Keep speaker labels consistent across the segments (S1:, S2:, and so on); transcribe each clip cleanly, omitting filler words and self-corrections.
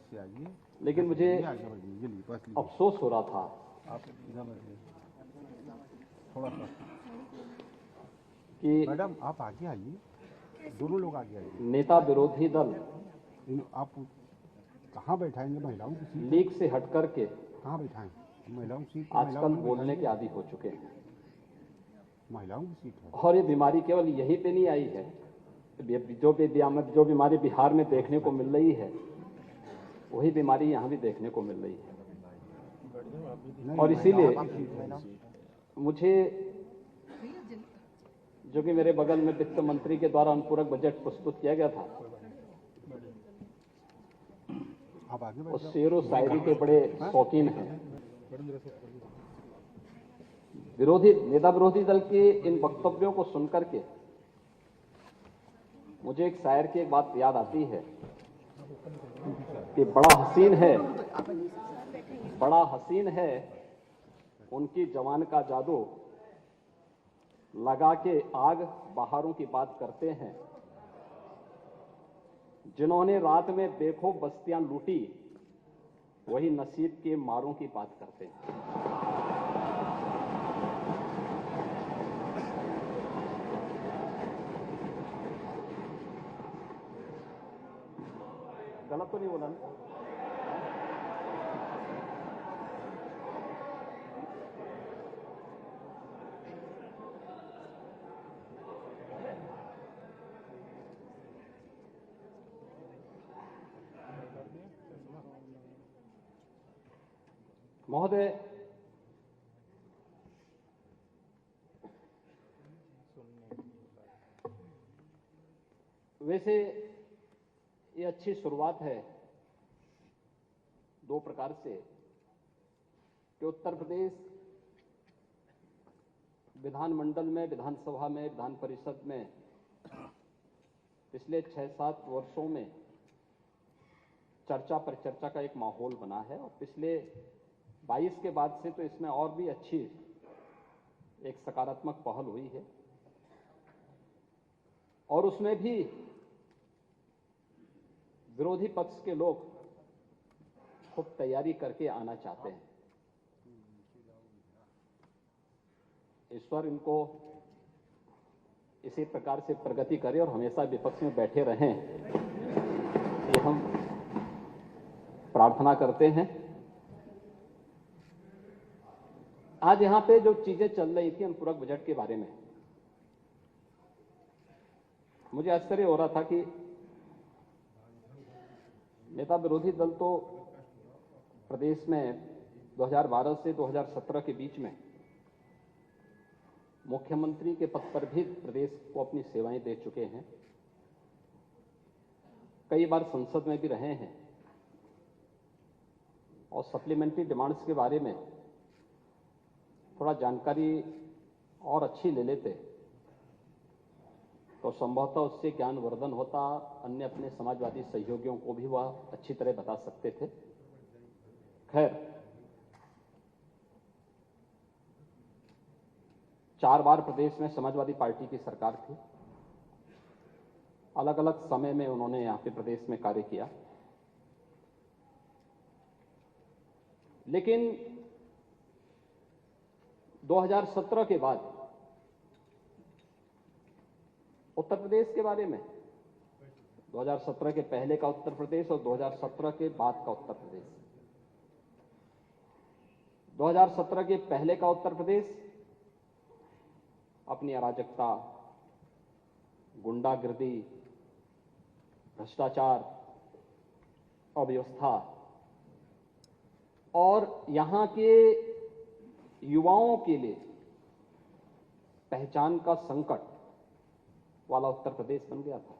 S1: से आइए।
S2: लेकिन मुझे अफसोस हो रहा था,
S1: आप इधर बैठिए थोड़ा सा।
S2: कि
S1: मैडम आप आगे आइए, दोनों लोग आगे आइए।
S2: नेता विरोधी दल
S1: आप कहाँ बैठाएंगे? महिलाओं की सीट है।
S2: लीग से हट करके
S1: कहाँ बैठाएं? महिलाओं की सीट है,
S2: आजकल बोलने के आदी हो चुके हैं।
S1: महिलाओं की सीट है।
S2: और ये बीमारी केवल यहीं पे नहीं आई है, जो बीमारी बिहार में देखने को मिल रही है वही बीमारी यहाँ भी देखने को मिल रही है। और इसीलिए मुझे, जो कि मेरे बगल में वित्त मंत्री के द्वारा अनुपूरक बजट प्रस्तुत किया गया था, उस शेर व शायरी के बड़े शौकीन हैं। नेता विरोधी दल के इन वक्तव्यों को सुनकर के मुझे एक शायर की एक बात याद आती है कि बड़ा हसीन है उनकी जवान का जादू, लगा के आग बहारों की बात करते हैं। जिन्होंने रात में बेखौफ बस्तियां लूटी, वही नसीब के मारों की बात करते हैं। गलत तो नहीं बोला ना? महोदय, वैसे ये अच्छी शुरुआत है दो प्रकार से कि उत्तर प्रदेश विधानमंडल में, विधानसभा में, विधान परिषद में पिछले 6-7 वर्षों में चर्चा पर चर्चा का एक माहौल बना है। और पिछले 22 के बाद से तो इसमें और भी अच्छी एक सकारात्मक पहल हुई है। और उसमें भी विरोधी पक्ष के लोग खूब तैयारी करके आना चाहते हैं। ईश्वर इनको इसी प्रकार से प्रगति करे और हमेशा विपक्ष में बैठे रहें, ये हम प्रार्थना करते हैं। आज यहां पे जो चीजें चल रही थी अनुपूरक बजट के बारे में, मुझे आश्चर्य हो रहा था कि नेता विरोधी दल तो प्रदेश में 2012 से 2017 के बीच में मुख्यमंत्री के पद पर भी प्रदेश को अपनी सेवाएं दे चुके हैं, कई बार संसद में भी रहे हैं। और सप्लीमेंट्री डिमांड्स के बारे में थोड़ा जानकारी और अच्छी ले लेते तो संभवतः उससे ज्ञानवर्धन होता, अन्य अपने समाजवादी सहयोगियों को भी वह अच्छी तरह बता सकते थे। खैर, 4 बार प्रदेश में समाजवादी पार्टी की सरकार थी। अलग अलग समय में उन्होंने यहां पे प्रदेश में कार्य किया, लेकिन 2017 के बाद उत्तर प्रदेश के बारे में, 2017 के पहले का उत्तर प्रदेश और 2017 के बाद का उत्तर प्रदेश, 2017 के पहले का उत्तर प्रदेश अपनी अराजकता, गुंडागिर्दी, भ्रष्टाचार, अव्यवस्था और यहां के युवाओं के लिए पहचान का संकट वाला उत्तर प्रदेश बन गया था।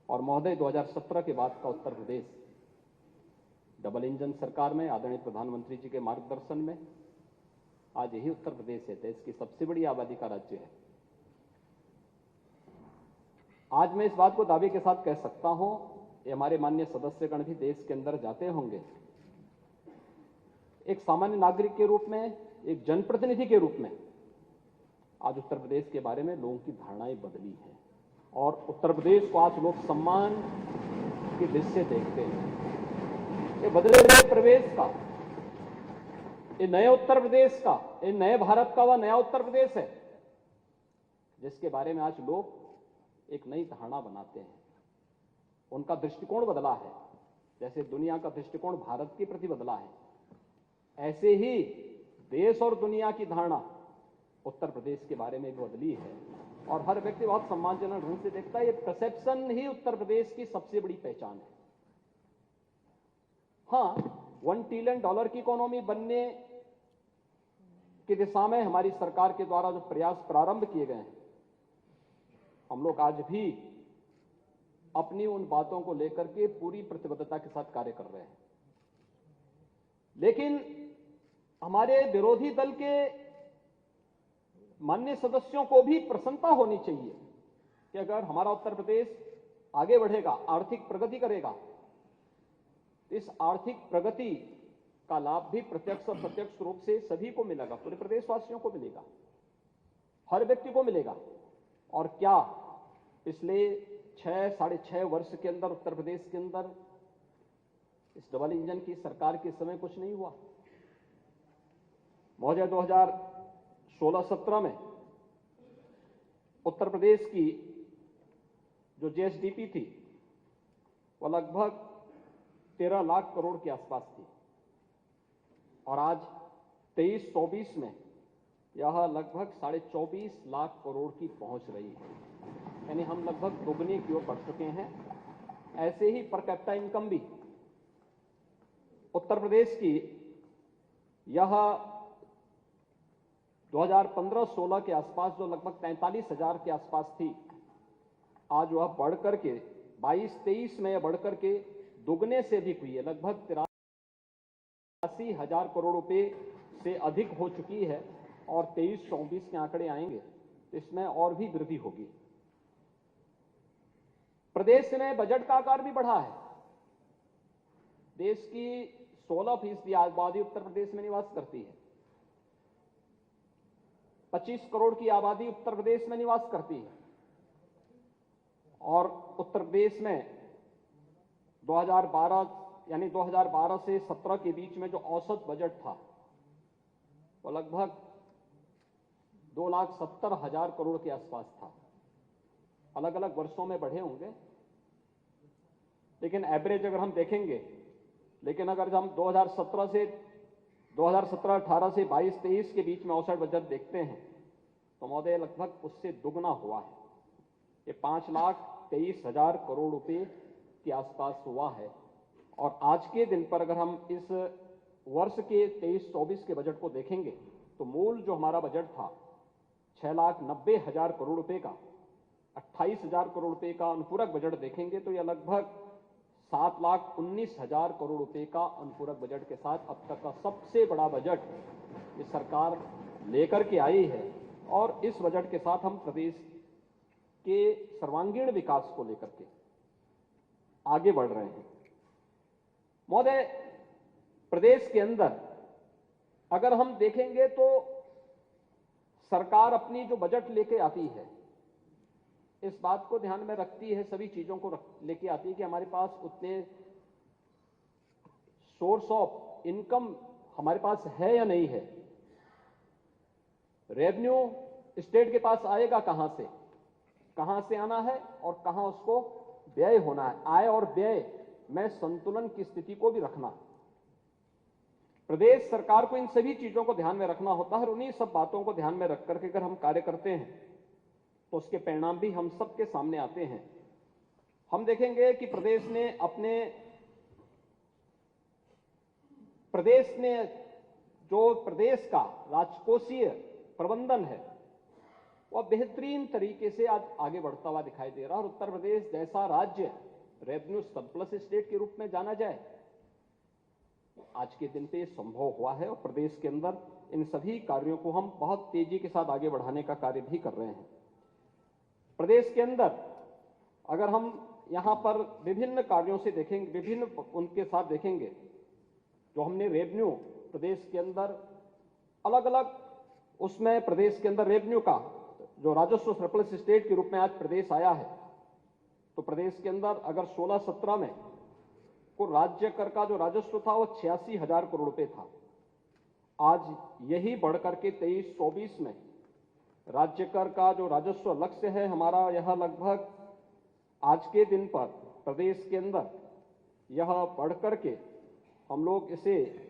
S2: और महोदय, 2017 के बाद का उत्तर प्रदेश डबल इंजन सरकार में आदरणीय प्रधानमंत्री जी के मार्गदर्शन में आज यही उत्तर प्रदेश है, देश की सबसे बड़ी आबादी का राज्य है। आज मैं इस बात को दावे के साथ कह सकता हूं, ये हमारे माननीय सदस्यगण भी देश के अंदर जाते होंगे, एक सामान्य नागरिक के रूप में, एक जनप्रतिनिधि के रूप में आज उत्तर प्रदेश के बारे में लोगों की धारणाएं बदली हैं और उत्तर प्रदेश को आज लोग सम्मान की दृश्य देखते हैं। ये बदले हुए प्रदेश का, ये नए उत्तर प्रदेश का, ये नए भारत का वह नया उत्तर प्रदेश है जिसके बारे में आज लोग एक नई धारणा बनाते हैं। उनका दृष्टिकोण बदला है, जैसे दुनिया का दृष्टिकोण भारत के प्रति बदला है, ऐसे ही देश और दुनिया की धारणा उत्तर प्रदेश के बारे में भी बदली है और हर व्यक्ति बहुत सम्मानजनक ढंग से देखता है। ये परसेप्शन ही उत्तर प्रदेश की सबसे बड़ी पहचान है। हाँ, $1 ट्रिलियन की इकोनॉमी बनने की दिशा में हमारी सरकार के द्वारा जो प्रयास प्रारंभ किए गए हैं, हम लोग आज भी अपनी उन बातों को लेकर के पूरी प्रतिबद्धता के साथ कार्य कर रहे हैं। लेकिन हमारे विरोधी दल के माननीय सदस्यों को भी प्रसन्नता होनी चाहिए कि अगर हमारा उत्तर प्रदेश आगे बढ़ेगा, आर्थिक प्रगति करेगा, इस आर्थिक प्रगति का लाभ भी प्रत्यक्ष और प्रत्यक्ष रूप से सभी को मिलेगा, पूरे प्रदेशवासियों को मिलेगा, हर व्यक्ति को मिलेगा। और क्या पिछले 6-6.5 वर्ष के अंदर उत्तर प्रदेश के अंदर इस डबल इंजन की सरकार के समय कुछ नहीं हुआ? महोदय, 2016-17 में उत्तर प्रदेश की जो जीएसडीपी थी वह लगभग 13 लाख करोड़ के आसपास थी और आज 23-24 में यह लगभग 24.5 लाख करोड़ की पहुंच रही है, यानी हम लगभग दोगुने की ओर बढ़ चुके हैं। ऐसे ही पर कैपिटा इनकम भी उत्तर प्रदेश की यह 2015-16 के आसपास जो लगभग 43,000 के आसपास थी, आज वह बढ़कर के 22-23 में बढ़कर के दुगने से अधिक हुई है, लगभग 83,000 करोड़ रुपए से अधिक हो चुकी है और 23-24 के आंकड़े आएंगे तो इसमें और भी वृद्धि होगी। प्रदेश में बजट का आकार भी बढ़ा है। देश की 16% आबादी उत्तर प्रदेश में निवास करती है, 25 करोड़ की आबादी उत्तर प्रदेश में निवास करती है और उत्तर प्रदेश में 2012 से 17 के बीच में जो औसत बजट था वो लगभग 2,70,000 करोड़ के आसपास था। अलग अलग वर्षों में बढ़े होंगे, लेकिन एवरेज अगर हम देखेंगे, लेकिन अगर हम 2017-18 से 22-23 के बीच में औसत बजट देखते हैं तो महोदय लगभग उससे दुगना हुआ है। ये 5,23,000 करोड़ रुपए के आसपास हुआ है और आज के दिन पर अगर हम इस वर्ष के 23-24 के बजट को देखेंगे तो मूल जो हमारा बजट था 6,90,000 करोड़ रुपए का, 28,000 करोड़ रुपए का अनुपूरक बजट देखेंगे तो यह लगभग 7,19,000 करोड़ रुपए का अनुपूरक बजट के साथ अब तक का सबसे बड़ा बजट ये सरकार लेकर के आई है और इस बजट के साथ हम प्रदेश के सर्वांगीण विकास को लेकर के आगे बढ़ रहे हैं। महोदय, प्रदेश के अंदर अगर हम देखेंगे तो सरकार अपनी जो बजट लेके आती है इस बात को ध्यान में रखती है, सभी चीजों को लेके आती है कि हमारे पास उतने सोर्स ऑफ इनकम हमारे पास है या नहीं है। रेवेन्यू स्टेट के पास आएगा कहां से आना है और कहां उसको व्यय होना है। आय और व्यय में संतुलन की स्थिति को भी रखना, प्रदेश सरकार को इन सभी चीजों को ध्यान में रखना होता है और उन्हीं सब बातों को ध्यान में रख करके अगर हम कार्य करते हैं तो उसके परिणाम भी हम सबके सामने आते हैं। हम देखेंगे कि प्रदेश ने जो प्रदेश का राजकोषीय प्रबंधन है वह बेहतरीन तरीके से आज आगे बढ़ता हुआ दिखाई दे रहा है और उत्तर प्रदेश जैसा राज्य रेवेन्यू सरप्लस स्टेट के रूप में जाना जाए, आज के दिन पे संभव हुआ है और प्रदेश के अंदर इन सभी कार्यों को हम बहुत तेजी के साथ आगे बढ़ाने का कार्य भी कर रहे हैं। प्रदेश के अंदर अगर हम यहां पर विभिन्न कार्यों से देखेंगे, विभिन्न उनके साथ देखेंगे, जो हमने रेवेन्यू प्रदेश के अंदर अलग अलग उसमें प्रदेश के अंदर रेवेन्यू का जो राजस्व सरप्लस स्टेट के रूप में आज प्रदेश आया है, तो प्रदेश के अंदर अगर 16-17 में को राज्य कर का जो राजस्व था वो 86,000 करोड़ रुपए था। आज यही बढ़कर के 23-24 में राज्य कर का जो राजस्व लक्ष्य है हमारा, यह लगभग आज के दिन पर प्रदेश के अंदर यह बढ़कर के हम लोग इसे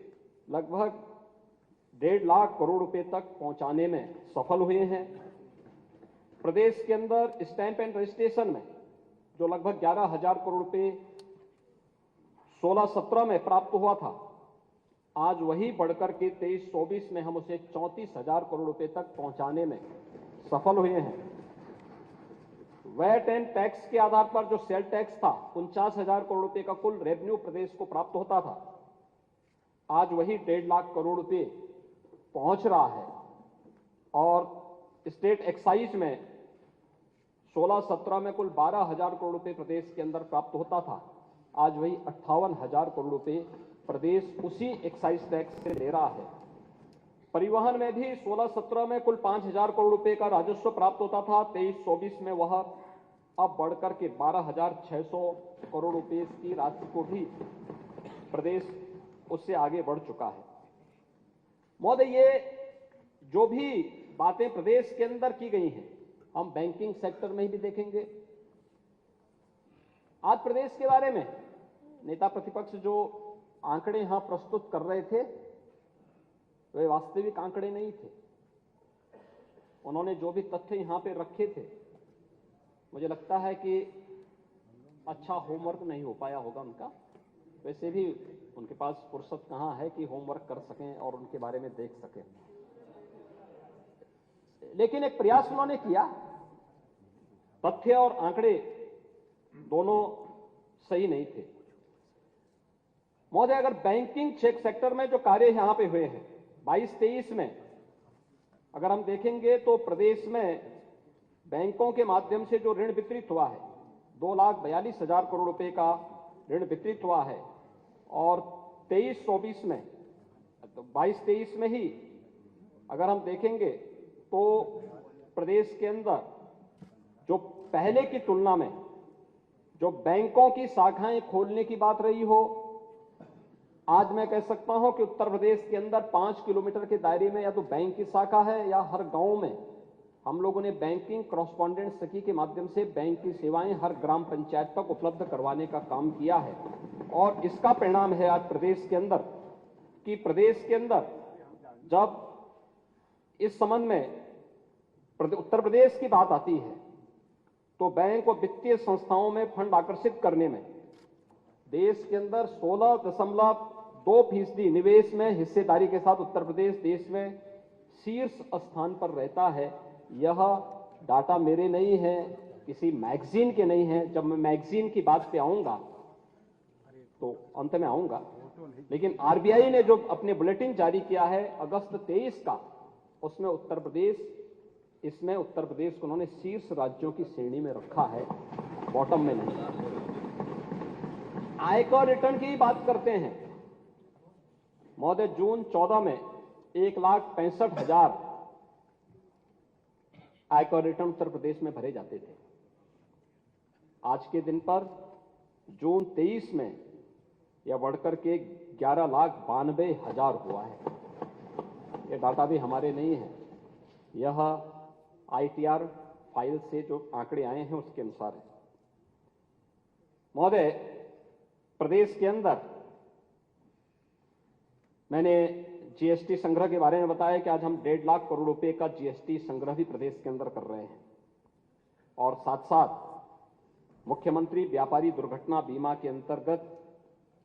S2: लगभग 1.5 लाख करोड़ रुपए तक पहुंचाने में सफल हुए हैं। प्रदेश के अंदर स्टैंप एंड रजिस्ट्रेशन में जो लगभग 11,000 करोड़ रुपए 16-17 में प्राप्त हुआ था, आज वही बढ़कर के 23-24 में हम उसे 34,000 करोड़ रुपए तक पहुंचाने में सफल हुए हैं। वैट एंड टैक्स के आधार पर जो सेल टैक्स था 49,000 करोड़ रुपए का कुल रेवेन्यू प्रदेश को प्राप्त होता था, आज वही 1.5 लाख करोड़ रुपए पहुंच रहा है। और स्टेट एक्साइज में 16-17 में कुल 12,000 करोड़ रुपए प्रदेश के अंदर प्राप्त होता था, आज वही 58,000 करोड़ रुपए प्रदेश उसी एक्साइज टैक्स से ले रहा है। परिवहन में भी 16-17 में कुल 5,000 करोड़ रुपए का राजस्व प्राप्त होता था, 23-24 में वह अब बढ़कर के 12,600 करोड़ रुपए की राशि को भी प्रदेश उससे आगे बढ़ चुका है। महोदय, ये जो भी बातें प्रदेश के अंदर की गई हैं, हम बैंकिंग सेक्टर में भी देखेंगे। आज प्रदेश के बारे में नेता प्रतिपक्ष जो आंकड़े यहां प्रस्तुत कर रहे थे, वे वास्तविक आंकड़े नहीं थे। उन्होंने जो भी तथ्य यहां पे रखे थे, मुझे लगता है कि अच्छा होमवर्क नहीं हो पाया होगा उनका। वैसे भी उनके पास फुर्सत कहां है कि होमवर्क कर सकें और उनके बारे में देख सकें, लेकिन एक प्रयास उन्होंने किया। तथ्य और आंकड़े दोनों सही नहीं थे। महोदय, अगर बैंकिंग सेक्टर में जो कार्य यहां पे हुए हैं 22-23 में अगर हम देखेंगे तो प्रदेश में बैंकों के माध्यम से जो ऋण वितरित हुआ है 2,42,000 करोड़ रुपए का ऋण वितरित हुआ है। और 23-24 में, 22-23 में ही अगर हम देखेंगे तो प्रदेश के अंदर जो पहले की तुलना में जो बैंकों की शाखाएं खोलने की बात रही हो, आज मैं कह सकता हूं कि उत्तर प्रदेश के अंदर 5 किलोमीटर के दायरे में या तो बैंक की शाखा है या हर गांव में हम लोगों ने बैंकिंग कॉरस्पॉन्डेंट सखी के माध्यम से बैंक की सेवाएं हर ग्राम पंचायत तक उपलब्ध करवाने का काम किया है। और इसका परिणाम है आज प्रदेश के अंदर कि प्रदेश के अंदर जब इस संबंध में उत्तर प्रदेश की बात आती है तो बैंक और वित्तीय संस्थाओं में फंड आकर्षित करने में देश के अंदर 16.2% निवेश में हिस्सेदारी के साथ उत्तर प्रदेश देश में शीर्ष स्थान पर रहता है। यह डाटा मेरे नहीं है, किसी मैगजीन के नहीं है। जब मैं मैगजीन की बात पे आऊंगा तो अंत में आऊंगा, लेकिन आरबीआई ने जो अपने बुलेटिन जारी किया है अगस्त 23 का, उसमें उत्तर प्रदेश को उन्होंने शीर्ष राज्यों की श्रेणी में रखा है, बॉटम में नहीं। आयकर रिटर्न की बात करते हैं महोदय, जून 14 में 1,65,000 आयकर रिटर्न उत्तर प्रदेश में भरे जाते थे। आज के दिन पर जून 23 में यह बढ़कर के 11,92,000 हुआ है। यह डाटा भी हमारे नहीं है, यह आईटीआर फाइल से जो आंकड़े आए हैं उसके अनुसार है। महोदय, प्रदेश के अंदर मैंने जीएसटी संग्रह के बारे में बताया कि आज हम 1.5 लाख करोड़ रुपए का जीएसटी संग्रह भी प्रदेश के अंदर कर रहे हैं। और साथ साथ मुख्यमंत्री व्यापारी दुर्घटना बीमा के अंतर्गत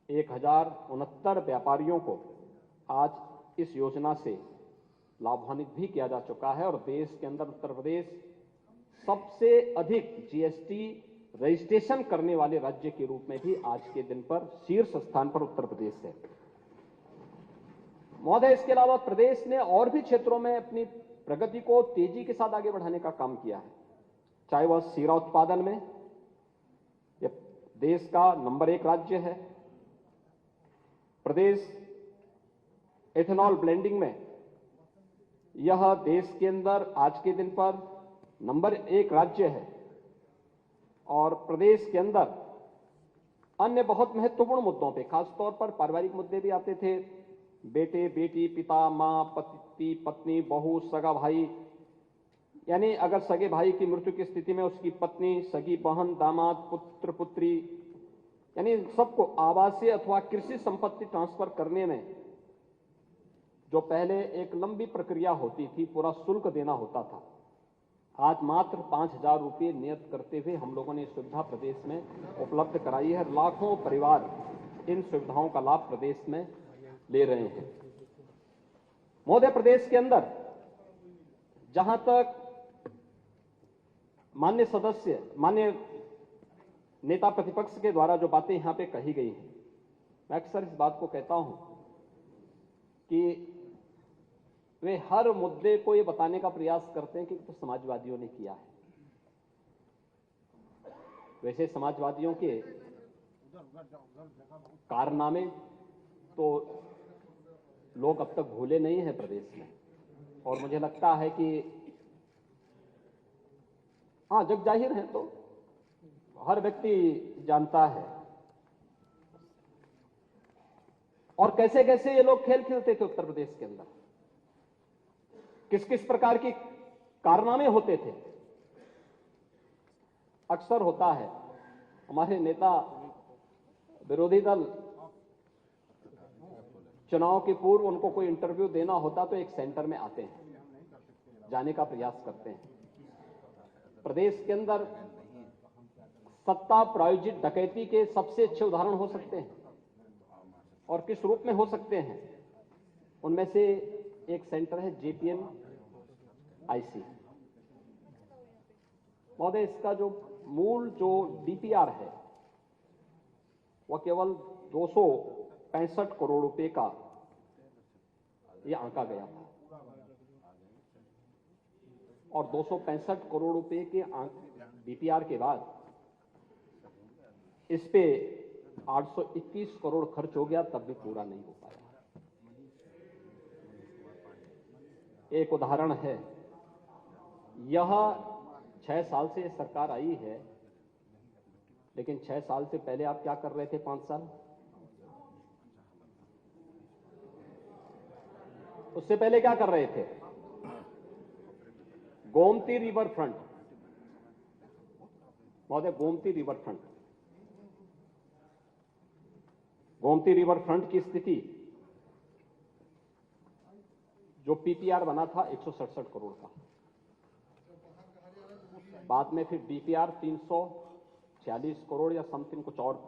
S2: 1,069 व्यापारियों को आज इस योजना से लाभान्वित भी किया जा चुका है। और देश के अंदर उत्तर प्रदेश सबसे अधिक जीएसटी रजिस्ट्रेशन करने वाले राज्य के रूप में भी आज के दिन पर शीर्ष स्थान पर उत्तर प्रदेश है। महोदय, इसके अलावा प्रदेश ने और भी क्षेत्रों में अपनी प्रगति को तेजी के साथ आगे बढ़ाने का काम किया है, चाहे वह शीरा उत्पादन में, यह देश का नंबर 1 राज्य है। प्रदेश एथेनॉल ब्लेंडिंग में यह देश के अंदर आज के दिन पर नंबर 1 राज्य है। और प्रदेश के अंदर अन्य बहुत महत्वपूर्ण मुद्दों पे, खासतौर पर पारिवारिक मुद्दे भी आते थे। बेटे बेटी, पिता मां, पति पत्नी, बहू, सगा भाई, यानी अगर सगे भाई की मृत्यु की स्थिति में उसकी पत्नी, सगी बहन, दामाद, पुत्र पुत्री, यानी सबको आवासीय अथवा कृषि संपत्ति ट्रांसफर करने में जो पहले एक लंबी प्रक्रिया होती थी, पूरा शुल्क देना होता था, आज मात्र 5,000 रुपये नियत करते हुए हम लोगों ने सुविधा प्रदेश में उपलब्ध कराई है। लाखों परिवार इन सुविधाओं का लाभ प्रदेश में ले रहे हैं। महोदय, प्रदेश के अंदर जहां तक माननीय नेता प्रतिपक्ष के द्वारा जो बातें यहां पे कही गई हैं, मैं अक्सर इस बात को कहता हूं कि वे हर मुद्दे को ये बताने का प्रयास करते हैं कि तो समाजवादियों ने किया है। वैसे समाजवादियों के कारनामे तो लोग अब तक भूले नहीं हैं प्रदेश में, और मुझे लगता है कि हाँ, जग जाहिर है, तो हर व्यक्ति जानता है। और कैसे कैसे ये लोग खेल खेलते थे उत्तर प्रदेश के अंदर, किस किस प्रकार की कारनामे होते थे। अक्सर होता है हमारे नेता विरोधी दल चुनाव के पूर्व उनको कोई इंटरव्यू देना होता तो एक सेंटर में आते हैं, जाने का प्रयास करते हैं। प्रदेश के अंदर सत्ता प्रायोजित डकैती के सबसे अच्छे उदाहरण हो सकते हैं, और किस रूप में हो सकते हैं, उनमें से एक सेंटर है जेपीएन आईसी। महोदय, इसका जो मूल डीपीआर है वह केवल 265 करोड़ रुपए का यह आंका गया था, और 265 करोड़ रुपए के डीपीआर के बाद इस पे 821 करोड़ खर्च हो गया, तब भी पूरा नहीं हो पाया। एक उदाहरण है, यह 6 साल से सरकार आई है, लेकिन 6 साल से पहले आप क्या कर रहे थे? 5 साल उससे पहले क्या कर रहे थे? गोमती रिवर फ्रंट, महोदय, गोमती रिवर फ्रंट की स्थिति, जो पीपीआर बना था 167 करोड़ का, बाद में फिर डीपीआर 346 करोड़ या समथिंग कुछ और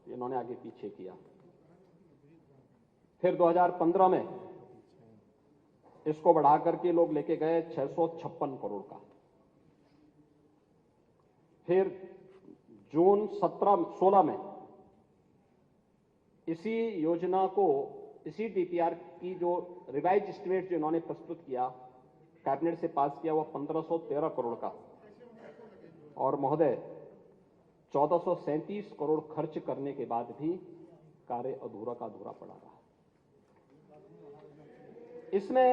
S2: इन्होंने आगे पीछे किया। फिर 2015 में इसको बढ़ा करके लोग लेके गए 656 करोड़ का। फिर जून 16 में इसी योजना को, इसी डीपीआर की जो रिवाइज एस्टिमेट जो इन्होंने प्रस्तुत किया, कैबिनेट से पास किया, वह 1513 करोड़ का, और महोदय 1437 करोड़ खर्च करने के बाद भी कार्य अधूरा का अधूरा पड़ा रहा। इसमें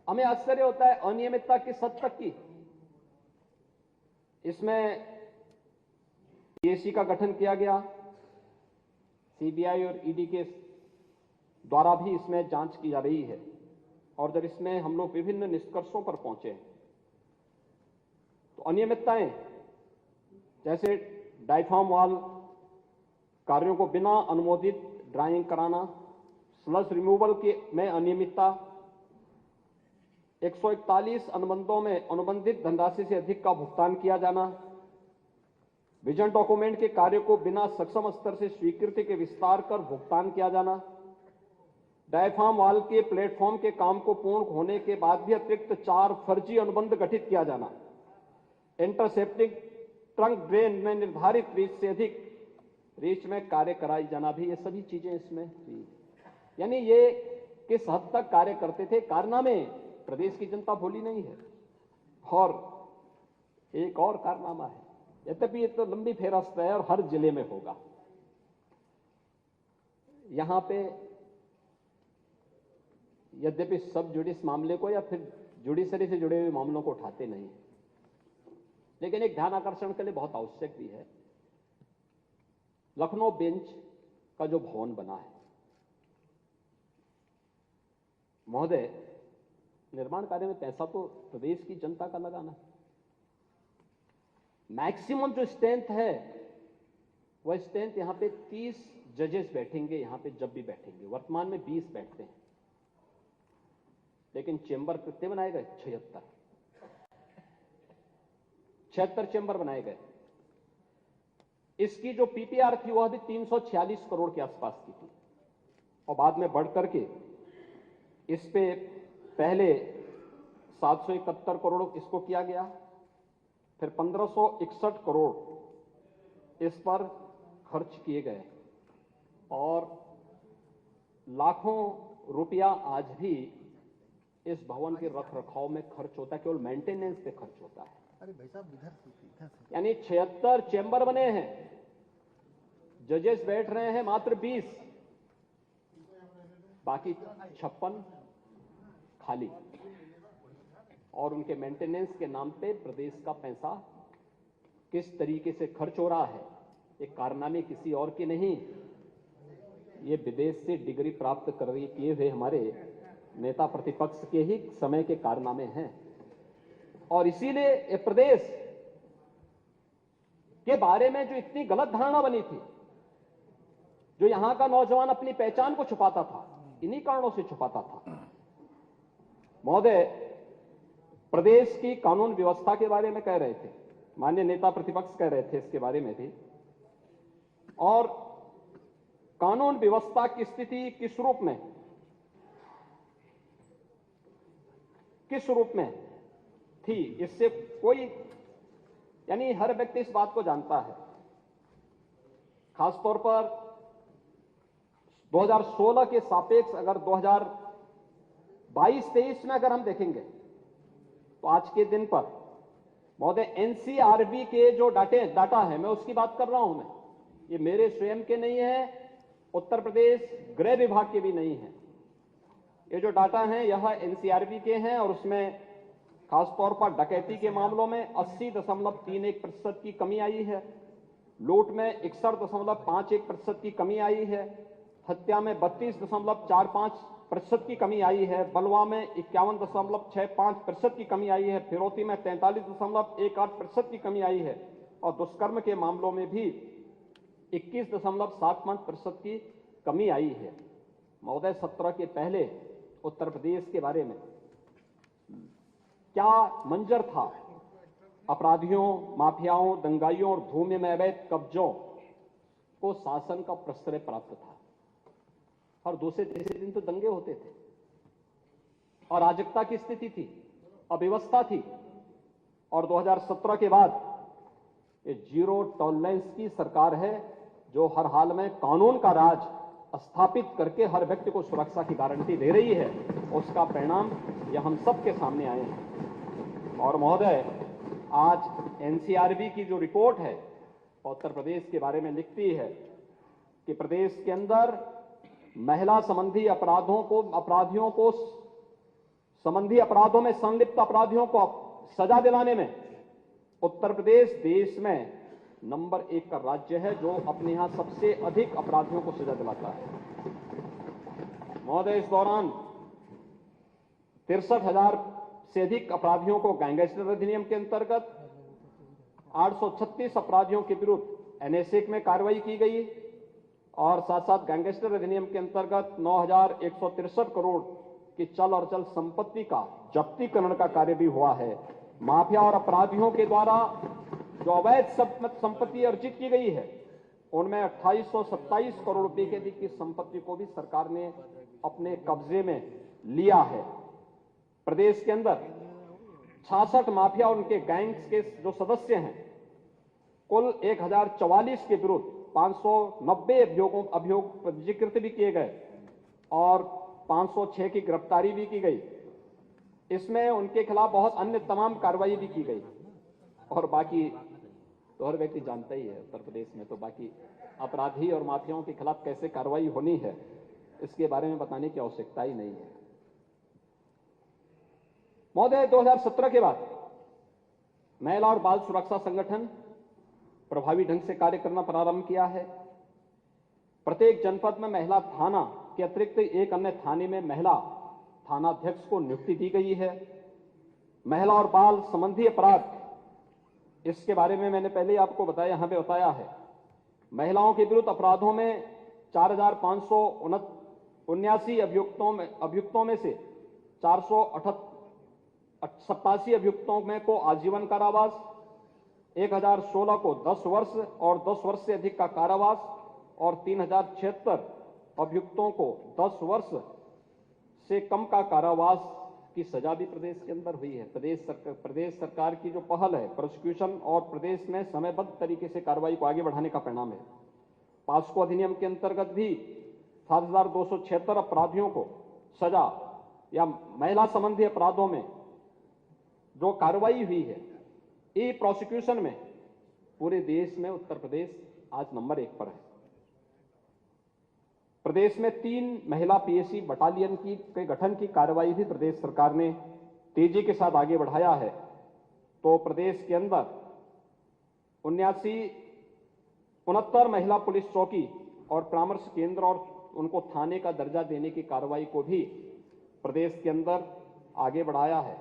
S2: हमें आश्चर्य होता है अनियमितता किस हद तक की। इसमें पीएससी का गठन किया गया, सीबीआई और ईडी के द्वारा भी इसमें जांच की जा रही है, और जब इसमें हम लोग विभिन्न निष्कर्षों पर पहुंचे तो अनियमितताएं, जैसे डायफ्राम वाल कार्यों को बिना अनुमोदित ड्राइंग कराना, स्लज रिमूवल के में अनियमितता, 141 अनुबंधों में अनुबंधित धनराशि से अधिक का भुगतान किया जाना, विजन डॉक्यूमेंट के कार्य को बिना सक्षम स्तर से स्वीकृति के विस्तार कर भुगतान किया जाना, डायफ्राम वाल के प्लेटफॉर्म के काम को पूर्ण होने के बाद भी अतिरिक्त 4 फर्जी अनुबंध गठित किया जाना, इंटरसेप्टिंग ट्रंक ड्रेन में निर्धारित रीच से अधिक रीच में कार्य कराई जाना भी, ये सभी चीजें इसमें थी। यानी ये किस हद तक कार्य करते थे, कारनामे प्रदेश की जनता भूली नहीं है। और एक और कारनामा है, यद्यपि ये तो लंबी फेहरिस्त है और हर जिले में होगा, यहां पे यद्यपि सब जुडिस मामले को या फिर जुडिशरी से जुड़े हुए मामलों को उठाते नहीं, लेकिन एक ध्यान आकर्षण के लिए बहुत आवश्यक भी है लखनऊ बेंच का जो भवन बना है, महोदय, निर्माण कार्य में पैसा तो प्रदेश की जनता का लगाना है। मैक्सिमम जो स्ट्रेंथ है वह स्ट्रेंथ यहां पे 30 जजेस बैठेंगे, यहां पे जब भी बैठेंगे। वर्तमान में 20 बैठते हैं, लेकिन चेंबर कितने बनाए गए? 76 चेंबर बनाए गए। इसकी जो पीपीआर थी वह भी 346 करोड़ के आसपास की थी, और बाद में बढ़ करके इस पे पहले 771 करोड़ इसको किया गया, फिर 1561 करोड़ इस पर खर्च किए गए, और लाखों रुपया आज भी इस भवन के रख रखाव में खर्च होता है, केवल मेंटेनेंस पे खर्च होता है।
S3: अरे भाई साहब इधर से
S2: यानी 76 चेंबर बने हैं, जजेस बैठ रहे हैं मात्र 20, बाकी 56 खाली, और उनके मेंटेनेंस के नाम पे प्रदेश का पैसा किस तरीके से खर्च हो रहा है, ये कारनामे किसी और के नहीं, ये विदेश से डिग्री प्राप्त किए हुए हमारे नेता प्रतिपक्ष के ही समय के कारनामे हैं। और इसीलिए ये प्रदेश के बारे में जो इतनी गलत धारणा बनी थी, जो यहां का नौजवान अपनी पहचान को छुपाता था, इन्हीं कारणों से छुपाता था। महोदय, प्रदेश की कानून व्यवस्था के बारे में कह रहे थे, माननीय नेता प्रतिपक्ष कह रहे थे इसके बारे में भी, और कानून व्यवस्था की स्थिति किस रूप में थी, इससे कोई, यानी हर व्यक्ति इस बात को जानता है। खासतौर पर 2016 के सापेक्ष अगर 2022-23 में अगर हम देखेंगे तो आज के दिन पर महोदय एनसीआरबी के जो डाटा है, मैं उसकी बात कर रहा हूं, मैं ये मेरे स्वयं के नहीं है, उत्तर प्रदेश गृह विभाग के भी नहीं है। ये जो डाटा हैं यह एनसीआरबी के हैं, और उसमें खासतौर पर डकैती के मामलों में 80.31% की कमी आई है, लूट में 61.51% की कमी आई है, हत्या में 32.45% की कमी आई है, बलवा में 51.65% की कमी आई है, फिरौती में 43.18% की कमी आई है, और दुष्कर्म के मामलों में भी 21.75% की कमी आई है। महोदय, 17 के पहले उत्तर प्रदेश के बारे में क्या मंजर था? अपराधियों, माफियाओं, दंगाइयों और भूमि में अवैध कब्जों को शासन का प्रश्रय प्राप्त था, और दूसरे तीसरे दिन तो दंगे होते थे, अराजकता की स्थिति थी, अव्यवस्था थी, और 2017 के बाद ये जीरो टॉलरेंस की सरकार है, जो हर हाल में कानून का राज स्थापित करके हर व्यक्ति को सुरक्षा की गारंटी दे रही है। उसका परिणाम यह हम सबके सामने आए हैं। और महोदय, आज एनसीआरबी की जो रिपोर्ट है उत्तर प्रदेश के बारे में लिखती है कि प्रदेश के अंदर महिला संबंधी अपराधियों में संलिप्त अपराधियों को सजा दिलाने में उत्तर प्रदेश देश में नंबर 1 का राज्य है, जो अपने यहां सबसे अधिक अपराधियों को सजा दिलाता है। महोदय, इस दौरान 63,000 से अधिक अपराधियों को गैंगस्टर अधिनियम के अंतर्गत, 836 अपराधियों के विरुद्ध एनएसए में कार्रवाई की गई, और साथ साथ गैंगस्टर अधिनियम के अंतर्गत 9,163 करोड़ की चल और चल संपत्ति का जब्तीकरण का कार्य भी हुआ है। माफिया और अपराधियों के द्वारा जो अवैध संपत्ति अर्जित की गई है, उनमें 2827 करोड़ रुपए के अधिक की संपत्ति को भी सरकार ने अपने कब्जे में लिया है। प्रदेश के अंदर 66 माफिया और उनके गैंग्स के जो सदस्य हैं, कुल 1044 के विरुद्ध 590 अभियोग पंजीकृत भी किए गए, और 506 की गिरफ्तारी भी की गई। इसमें उनके खिलाफ बहुत अन्य तमाम कार्रवाई भी की गई, और बाकी तो हर व्यक्ति जानता ही है उत्तर प्रदेश में तो बाकी अपराधी और माफियाओं के खिलाफ कैसे कार्रवाई होनी है, इसके बारे में बताने की आवश्यकता ही नहीं है। महोदय, 2017 के बाद महिला और बाल सुरक्षा संगठन प्रभावी ढंग से कार्य करना प्रारंभ किया है। प्रत्येक जनपद में महिला थाना के अतिरिक्त एक अन्य थाने में महिला थानाध्यक्ष को नियुक्ति दी गई है। महिला और बाल संबंधी अपराध, इसके बारे में मैंने पहले ही आपको बताया, यहां पे बताया है। महिलाओं के विरुद्ध अपराधों में 4,579 अभियुक्तों में से 487 अभियुक्तों में को आजीवन कारावास, 1016 को 10 वर्ष और 10 वर्ष से अधिक का कारावास और 3076 अभियुक्तों को 10 वर्ष से कम का कारावास की सजा भी प्रदेश के अंदर हुई है। प्रदेश सरकार की जो पहल है प्रोसिक्यूशन और प्रदेश में समयबद्ध तरीके से कार्रवाई को आगे बढ़ाने का परिणाम है। पास्को अधिनियम के अंतर्गत भी 7,276 अपराधियों को सजा या महिला संबंधी अपराधों में जो कार्रवाई हुई है, ई प्रोसिक्यूशन में पूरे देश में उत्तर प्रदेश आज नंबर 1 पर है। प्रदेश में 3 महिला पीएसी बटालियन के गठन की कार्रवाई भी प्रदेश सरकार ने तेजी के साथ आगे बढ़ाया है। तो प्रदेश के अंदर 69 महिला पुलिस चौकी और परामर्श केंद्र और उनको थाने का दर्जा देने की कार्रवाई को भी प्रदेश के अंदर आगे बढ़ाया है।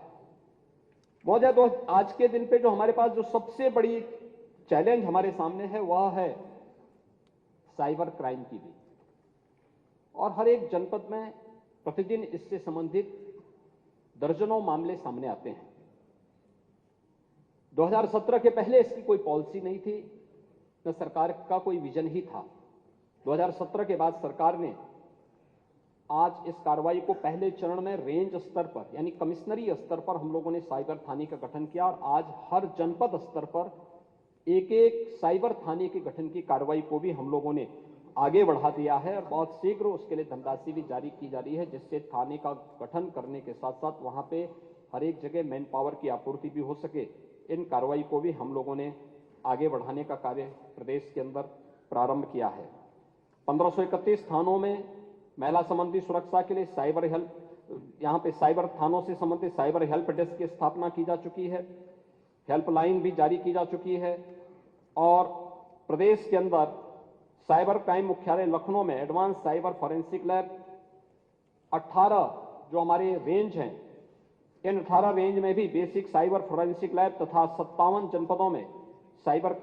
S2: महोदय, तो आज के दिन पे जो हमारे पास जो सबसे बड़ी चैलेंज हमारे सामने है वह है साइबर क्राइम की भी, और हर एक जनपद में प्रतिदिन इससे संबंधित दर्जनों मामले सामने आते हैं। 2017 के पहले इसकी कोई पॉलिसी नहीं थी, न सरकार का कोई विजन ही था। 2017 के बाद सरकार ने आज इस कार्रवाई को पहले चरण में रेंज स्तर पर यानी कमिश्नरी स्तर पर हम लोगों ने साइबर थाने का गठन किया, और आज हर जनपद स्तर पर एक साइबर थाने के गठन की कार्रवाई को भी हम लोगों ने आगे बढ़ा दिया है, और बहुत शीघ्र उसके लिए धनराशि भी जारी की जा रही है, जिससे थाने का गठन करने के साथ साथ वहां पे हर एक जगह मैन पावर की आपूर्ति भी हो सके। इन कार्रवाई को भी हम लोगों ने आगे बढ़ाने का कार्य प्रदेश के अंदर प्रारंभ किया है। 1531 थानों में महिला संबंधी सुरक्षा के लिए साइबर हेल्प, यहाँ पे साइबर थानों से संबंधित साइबर हेल्प डेस्क की स्थापना की जा चुकी है, हेल्पलाइन भी जारी की जा चुकी है, और प्रदेश के अंदर साइबर क्राइम मुख्यालय लखनऊ में एडवांस साइबर फॉरेंसिक लैब 18 जो हमारे रेंज हैं, इन 18 रेंज में भी बेसिक साइबर फॉरेंसिक लैब तथा 57 जनपदों में साइबर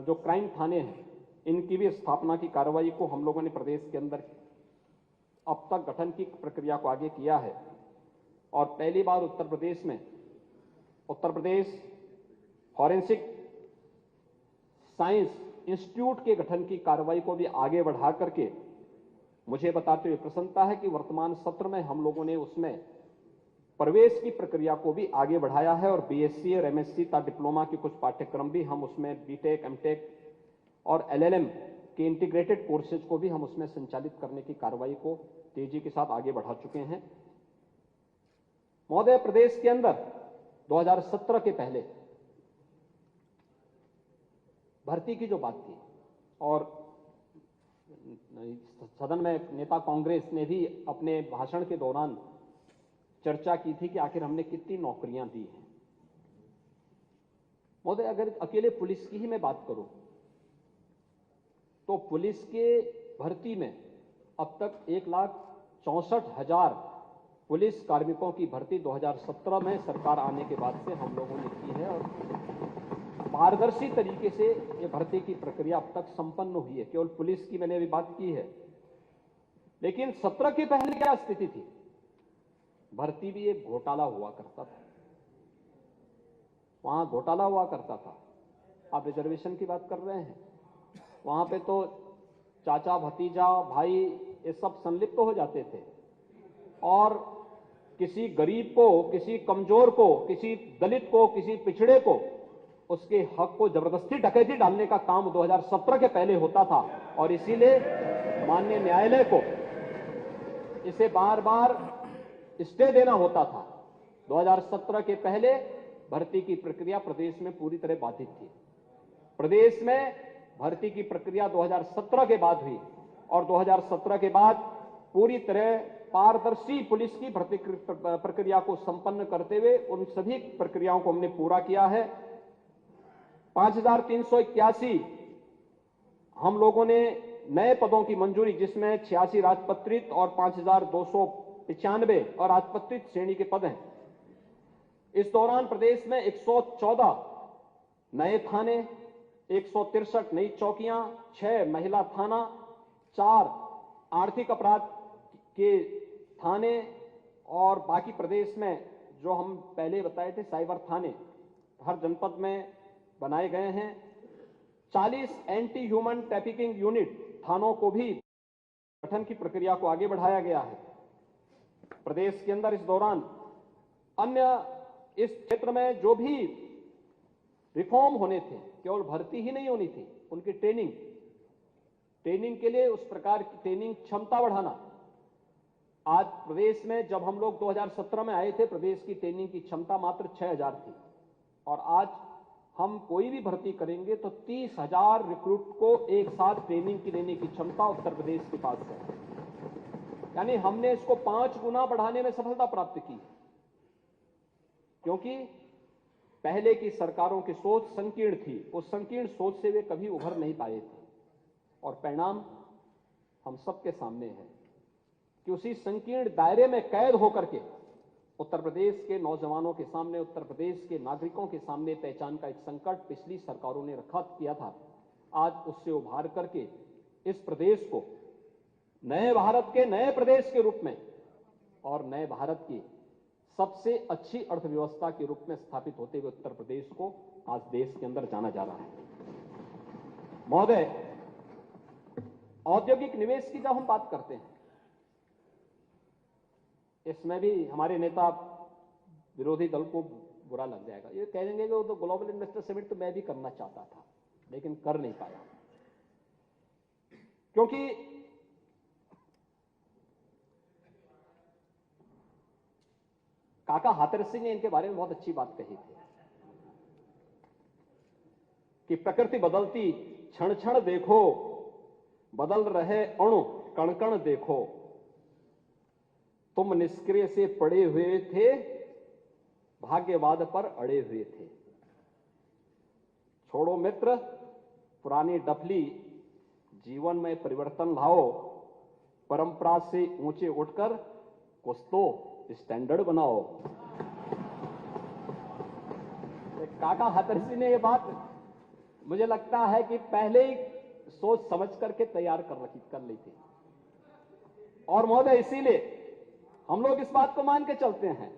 S2: जो क्राइम थाने हैं, इनकी भी स्थापना की कार्रवाई को हम लोगों ने प्रदेश के अंदर अब तक गठन की प्रक्रिया को आगे किया है। और पहली बार Uttar Pradesh forensic science institute के गठन की कार्रवाई को भी आगे बढ़ा करके मुझे बताते हुए प्रसन्नता है कि वर्तमान सत्र में हम लोगों ने उसमें प्रवेश की प्रक्रिया को भी आगे बढ़ाया है, और बीएससी और एमएससी तथा डिप्लोमा के कुछ पाठ्यक्रम भी हम उसमें बीटेक, एमटेक और एलएलएम के इंटीग्रेटेड कोर्सेज को भी हम उसमें संचालित करने की कार्रवाई को तेजी के साथ आगे बढ़ा चुके हैं। महोदय, प्रदेश के अंदर 2017 के पहले भर्ती की जो बात थी, और सदन में नेता कांग्रेस ने भी अपने भाषण के दौरान चर्चा की थी कि आखिर हमने कितनी नौकरियां दी हैं। महोदय, अगर अकेले पुलिस की ही मैं बात करूं तो पुलिस के भर्ती में अब तक 1,64,000 पुलिस कार्मिकों की भर्ती 2017 में सरकार आने के बाद से हम लोगों ने की है, और पारदर्शी तरीके से ये भर्ती की प्रक्रिया अब तक संपन्न हुई है। केवल पुलिस की मैंने अभी बात की है, लेकिन 17 के पहले क्या स्थिति थी? भर्ती भी एक घोटाला हुआ करता था, वहां घोटाला हुआ करता था। आप रिजर्वेशन की बात कर रहे हैं, वहां पे तो चाचा, भतीजा, भाई ये सब संलिप्त हो जाते थे, और किसी गरीब को, किसी कमजोर को, किसी दलित को, किसी पिछड़े को उसके हक को जबरदस्ती डकैती डालने का काम 2017 के पहले होता था, और इसीलिए माननीय न्यायालय को इसे बार बार स्टे देना होता था। 2017 के पहले भर्ती की प्रक्रिया प्रदेश में पूरी तरह बाधित थी। प्रदेश में भर्ती की प्रक्रिया 2017 के बाद हुई, और 2017 के बाद पूरी तरह पारदर्शी पुलिस की भर्ती प्रक्रिया को संपन्न करते हुए उन सभी प्रक्रियाओं को हमने पूरा किया है। 5,381 हम लोगों ने नए पदों की मंजूरी, जिसमें 86 राजपत्रित और 5295 और राजपत्रित श्रेणी के पद हैं। इस दौरान प्रदेश में 114 नए थाने, 163 नई चौकियां, 6 महिला थाना, 4 आर्थिक अपराध के थाने और बाकी प्रदेश में जो हम पहले बताए थे साइबर थाने हर जनपद में बनाए गए हैं। 40 एंटी ह्यूमन ट्रैफिकिंग यूनिट थानों को भी गठन की प्रक्रिया को आगे बढ़ाया गया है। प्रदेश के अंदर इस दौरान अन्य इस क्षेत्र में जो भी रिफॉर्म होने थे, केवल भर्ती ही नहीं होनी थी, उनकी ट्रेनिंग के लिए उस प्रकार की ट्रेनिंग क्षमता बढ़ाना। आज प्रदेश में जब हम लोग 2017 में आए थे, प्रदेश की ट्रेनिंग की क्षमता मात्र 6000 थी और आज हम कोई भी भर्ती करेंगे तो 30,000 रिक्रूट को एक साथ ट्रेनिंग की देने की क्षमता उत्तर प्रदेश के पास है। यानी हमने इसको 5 गुना बढ़ाने में सफलता प्राप्त की, क्योंकि पहले की सरकारों की सोच संकीर्ण थी। उस संकीर्ण सोच से वे कभी उभर नहीं पाए थे और परिणाम हम सबके सामने है कि उसी संकीर्ण दायरे में कैद होकर के उत्तर प्रदेश के नौजवानों के सामने, उत्तर प्रदेश के नागरिकों के सामने पहचान का एक संकट पिछली सरकारों ने रखा किया था। आज उससे उभार करके इस प्रदेश को नए भारत के नए प्रदेश के रूप में और नए भारत की सबसे अच्छी अर्थव्यवस्था के रूप में स्थापित होते हुए उत्तर प्रदेश को आज देश के अंदर जाना जा रहा है। महोदय, औद्योगिक निवेश की जब हम बात करते हैं, इसमें भी हमारे नेता विरोधी दल को बुरा लग जाएगा, ये कहेंगे कि वो तो ग्लोबल इन्वेस्टर समिट तो मैं भी करना चाहता था लेकिन कर नहीं पाया, क्योंकि काका हाथरस सिंह ने इनके बारे में बहुत अच्छी बात कही थी कि प्रकृति बदलती क्षण क्षण देखो, बदल रहे अणु कण कण देखो, तुम निष्क्रिय से पड़े हुए थे, भाग्यवाद पर अड़े हुए थे। छोड़ो मित्र पुरानी डफली, जीवन में परिवर्तन लाओ, परंपरा से ऊंचे उठकर कुछ तो स्टैंडर्ड बनाओ। काका हाथरसी ने यह बात मुझे लगता है कि पहले ही सोच समझ करके तैयार कर ली थी। और महोदय, इसीलिए हम लोग इस बात को मान के चलते हैं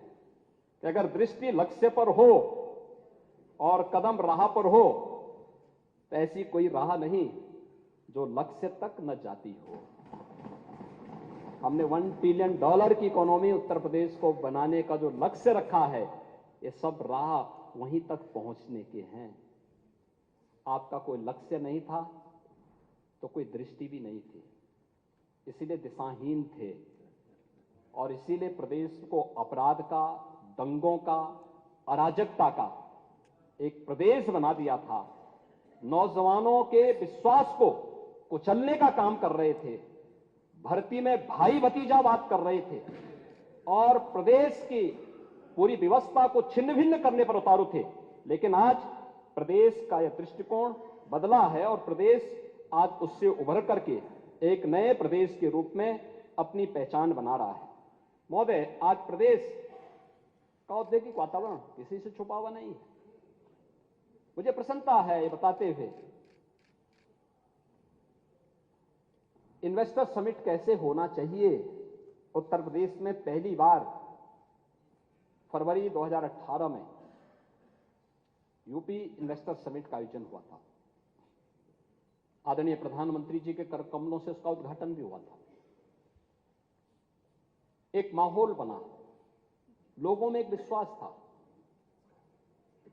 S2: कि अगर दृष्टि लक्ष्य पर हो और कदम राह पर हो तो ऐसी कोई राह नहीं जो लक्ष्य तक न जाती हो। हमने $1 ट्रिलियन की इकोनॉमी उत्तर प्रदेश को बनाने का जो लक्ष्य रखा है, ये सब राह वहीं तक पहुंचने के हैं। आपका कोई लक्ष्य नहीं था तो कोई दृष्टि भी नहीं थी, इसीलिए दिशाहीन थे और इसीलिए प्रदेश को अपराध का, दंगों का, अराजकता का एक प्रदेश बना दिया था। नौजवानों के विश्वास को कुचलने का काम कर रहे थे, भर्ती में भाई भतीजावाद कर रहे थे और प्रदेश की पूरी व्यवस्था को छिन्न भिन्न करने पर उतारू थे। लेकिन आज प्रदेश का यह दृष्टिकोण बदला है और प्रदेश आज उससे उभर करके एक नए प्रदेश के रूप में अपनी पहचान बना रहा है। महोदय, आज प्रदेश का औद्योगिक वातावरण किसी से छुपा हुआ नहीं है। मुझे प्रसन्नता है ये बताते हुए, इन्वेस्टर समिट कैसे होना चाहिए। उत्तर प्रदेश में पहली बार फरवरी 2018 में यूपी इन्वेस्टर समिट का आयोजन हुआ था। आदरणीय प्रधानमंत्री जी के कर कमलों से उसका उद्घाटन भी हुआ था। एक माहौल बना, लोगों में एक विश्वास था।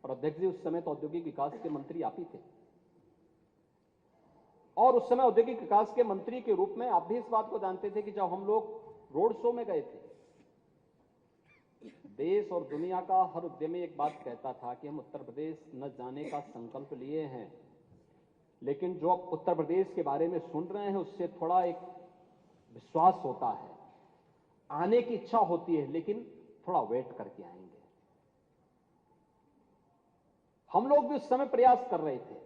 S2: और अध्यक्ष जी, उस समय तो औद्योगिक विकास के मंत्री आप ही थे और उस समय औद्योगिक विकास के मंत्री के रूप में आप भी इस बात को जानते थे कि जब हम लोग रोड शो में गए थे, देश और दुनिया का हर उद्यमी एक बात कहता था कि हम उत्तर प्रदेश न जाने का संकल्प लिए हैं, लेकिन जो आप उत्तर प्रदेश के बारे में सुन रहे हैं उससे थोड़ा एक विश्वास होता है, आने की इच्छा होती है, लेकिन थोड़ा वेट करके आएंगे। हम लोग भी उस समय प्रयास कर रहे थे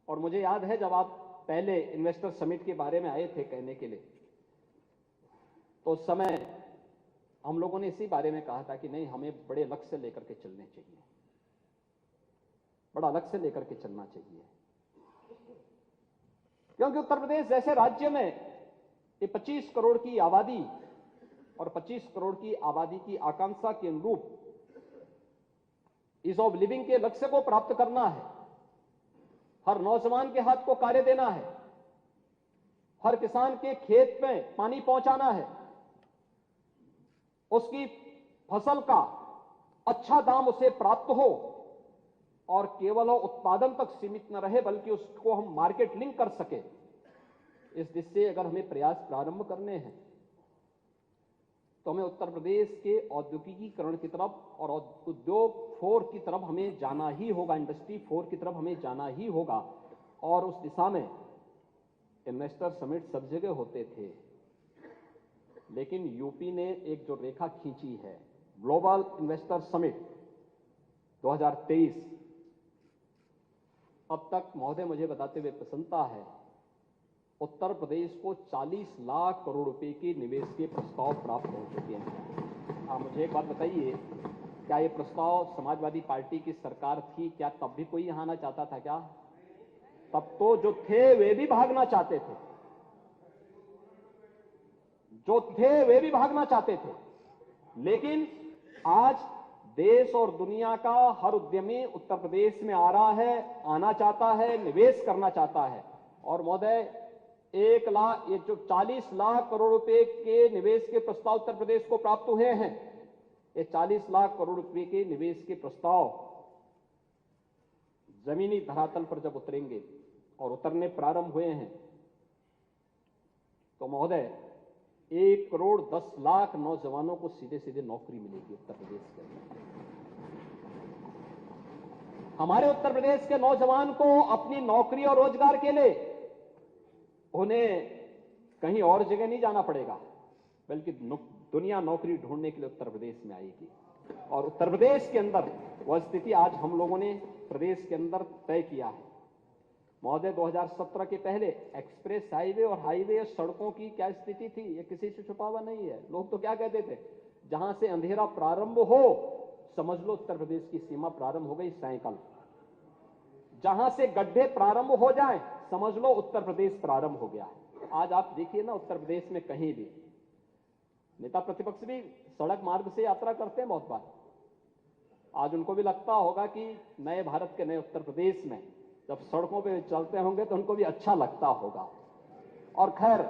S2: और मुझे याद है जब आप पहले इन्वेस्टर समिट के बारे में आए थे कहने के लिए, तो उस समय हम लोगों ने इसी बारे में कहा था कि नहीं, हमें बड़े लक्ष्य लेकर के चलने चाहिए, बड़ा लक्ष्य लेकर के चलना चाहिए। क्योंकि उत्तर प्रदेश जैसे राज्य में ये 25 करोड़ की आबादी और 25 करोड़ की आबादी की आकांक्षा के अनुरूप ईज ऑफ लिविंग के लक्ष्य को प्राप्त करना है, हर नौजवान के हाथ को कार्य देना है, हर किसान के खेत में पानी पहुंचाना है, उसकी फसल का अच्छा दाम उसे प्राप्त हो और केवल उत्पादन तक सीमित न रहे बल्कि उसको हम मार्केट लिंक कर सके। इस दिशा से अगर हमें प्रयास प्रारंभ करने हैं तो हमें उत्तर प्रदेश के औद्योगिकीकरण की तरफ और उद्योग 4 की तरफ हमें जाना ही होगा, इंडस्ट्री 4 की तरफ हमें जाना ही होगा। और उस दिशा में इन्वेस्टर समिट सब जगह होते थे, लेकिन यूपी ने एक जो रेखा खींची है, ग्लोबल इन्वेस्टर समिट 2023, अब तक महोदय मुझे बताते हुए प्रसन्नता है, उत्तर प्रदेश को 40 लाख करोड़ रुपए के निवेश के प्रस्ताव प्राप्त हो चुके हैं। आप मुझे एक बात बताइए, क्या ये प्रस्ताव समाजवादी पार्टी की सरकार थी, क्या तब भी कोई यहां आना चाहता था क्या? तब तो जो थे वे भी भागना चाहते थे, जो थे वे भी भागना चाहते थे। लेकिन आज देश और दुनिया का हर उद्यमी उत्तर प्रदेश में आ रहा है, आना चाहता है, निवेश करना चाहता है। और महोदय, 1 लाख, ये जो 40 लाख करोड़ रुपए के निवेश के प्रस्ताव उत्तर प्रदेश को प्राप्त हुए हैं, ये 40 लाख करोड़ रुपए के निवेश के प्रस्ताव जमीनी धरातल पर जब उतरेंगे और उतरने प्रारंभ हुए हैं तो महोदय 1 करोड़ 10 लाख नौजवानों को सीधे सीधे नौकरी मिलेगी उत्तर प्रदेश के अंदर। हमारे उत्तर प्रदेश के नौजवान को अपनी नौकरी और रोजगार के लिए उन्हें कहीं और जगह नहीं जाना पड़ेगा, बल्कि दुनिया नौकरी ढूंढने के लिए उत्तर प्रदेश में आएगी। और उत्तर प्रदेश के अंदर वह स्थिति आज हम लोगों ने प्रदेश के अंदर तय किया है। महोदय, 2017 के पहले एक्सप्रेस हाईवे और हाईवे सड़कों की क्या स्थिति थी, ये किसी से छुपा हुआ नहीं है। लोग तो क्या कहते थे, जहां से अंधेरा प्रारंभ हो समझ लो उत्तर प्रदेश की सीमा प्रारंभ हो गई साइकिल, जहां से गड्ढे प्रारंभ हो जाएं समझ लो उत्तर प्रदेश प्रारंभ हो गया है। आज आप देखिए ना, उत्तर प्रदेश में कहीं भी नेता प्रतिपक्ष भी सड़क मार्ग से यात्रा करते हैं बहुत बार। आज उनको भी लगता होगा कि नए भारत के नए उत्तर प्रदेश में जब सड़कों पे चलते होंगे तो उनको भी अच्छा लगता होगा। और खैर,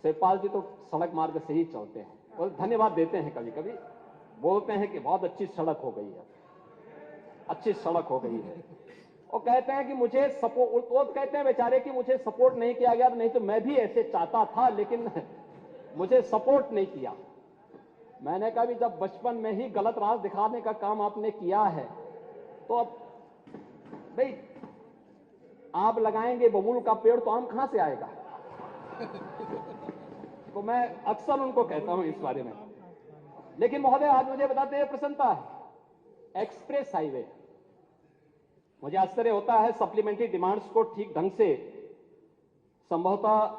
S2: शिवपाल जी तो सड़क मार्ग से ही चलते हैं और धन्यवाद देते हैं, कभी कभी बोलते हैं कि बहुत अच्छी सड़क हो गई है, अच्छी सड़क हो गई है। वो कहते हैं कि मुझे सपोर्ट, वो कहते हैं बेचारे कि मुझे सपोर्ट नहीं किया गया, नहीं तो मैं भी ऐसे चाहता था लेकिन मुझे सपोर्ट नहीं किया। मैंने कहा भी जब बचपन में ही गलत राह दिखाने का काम आपने किया है तो अब भाई आप लगाएंगे बबूल का पेड़ तो आम कहां से आएगा। तो मैं अक्सर उनको कहता हूं इस बारे में। लेकिन महोदय, आज मुझे बताते हुए प्रसन्नता है, एक्सप्रेस हाईवे, मुझे आश्चर्य होता है सप्लीमेंट्री डिमांड्स को ठीक ढंग से संभवतः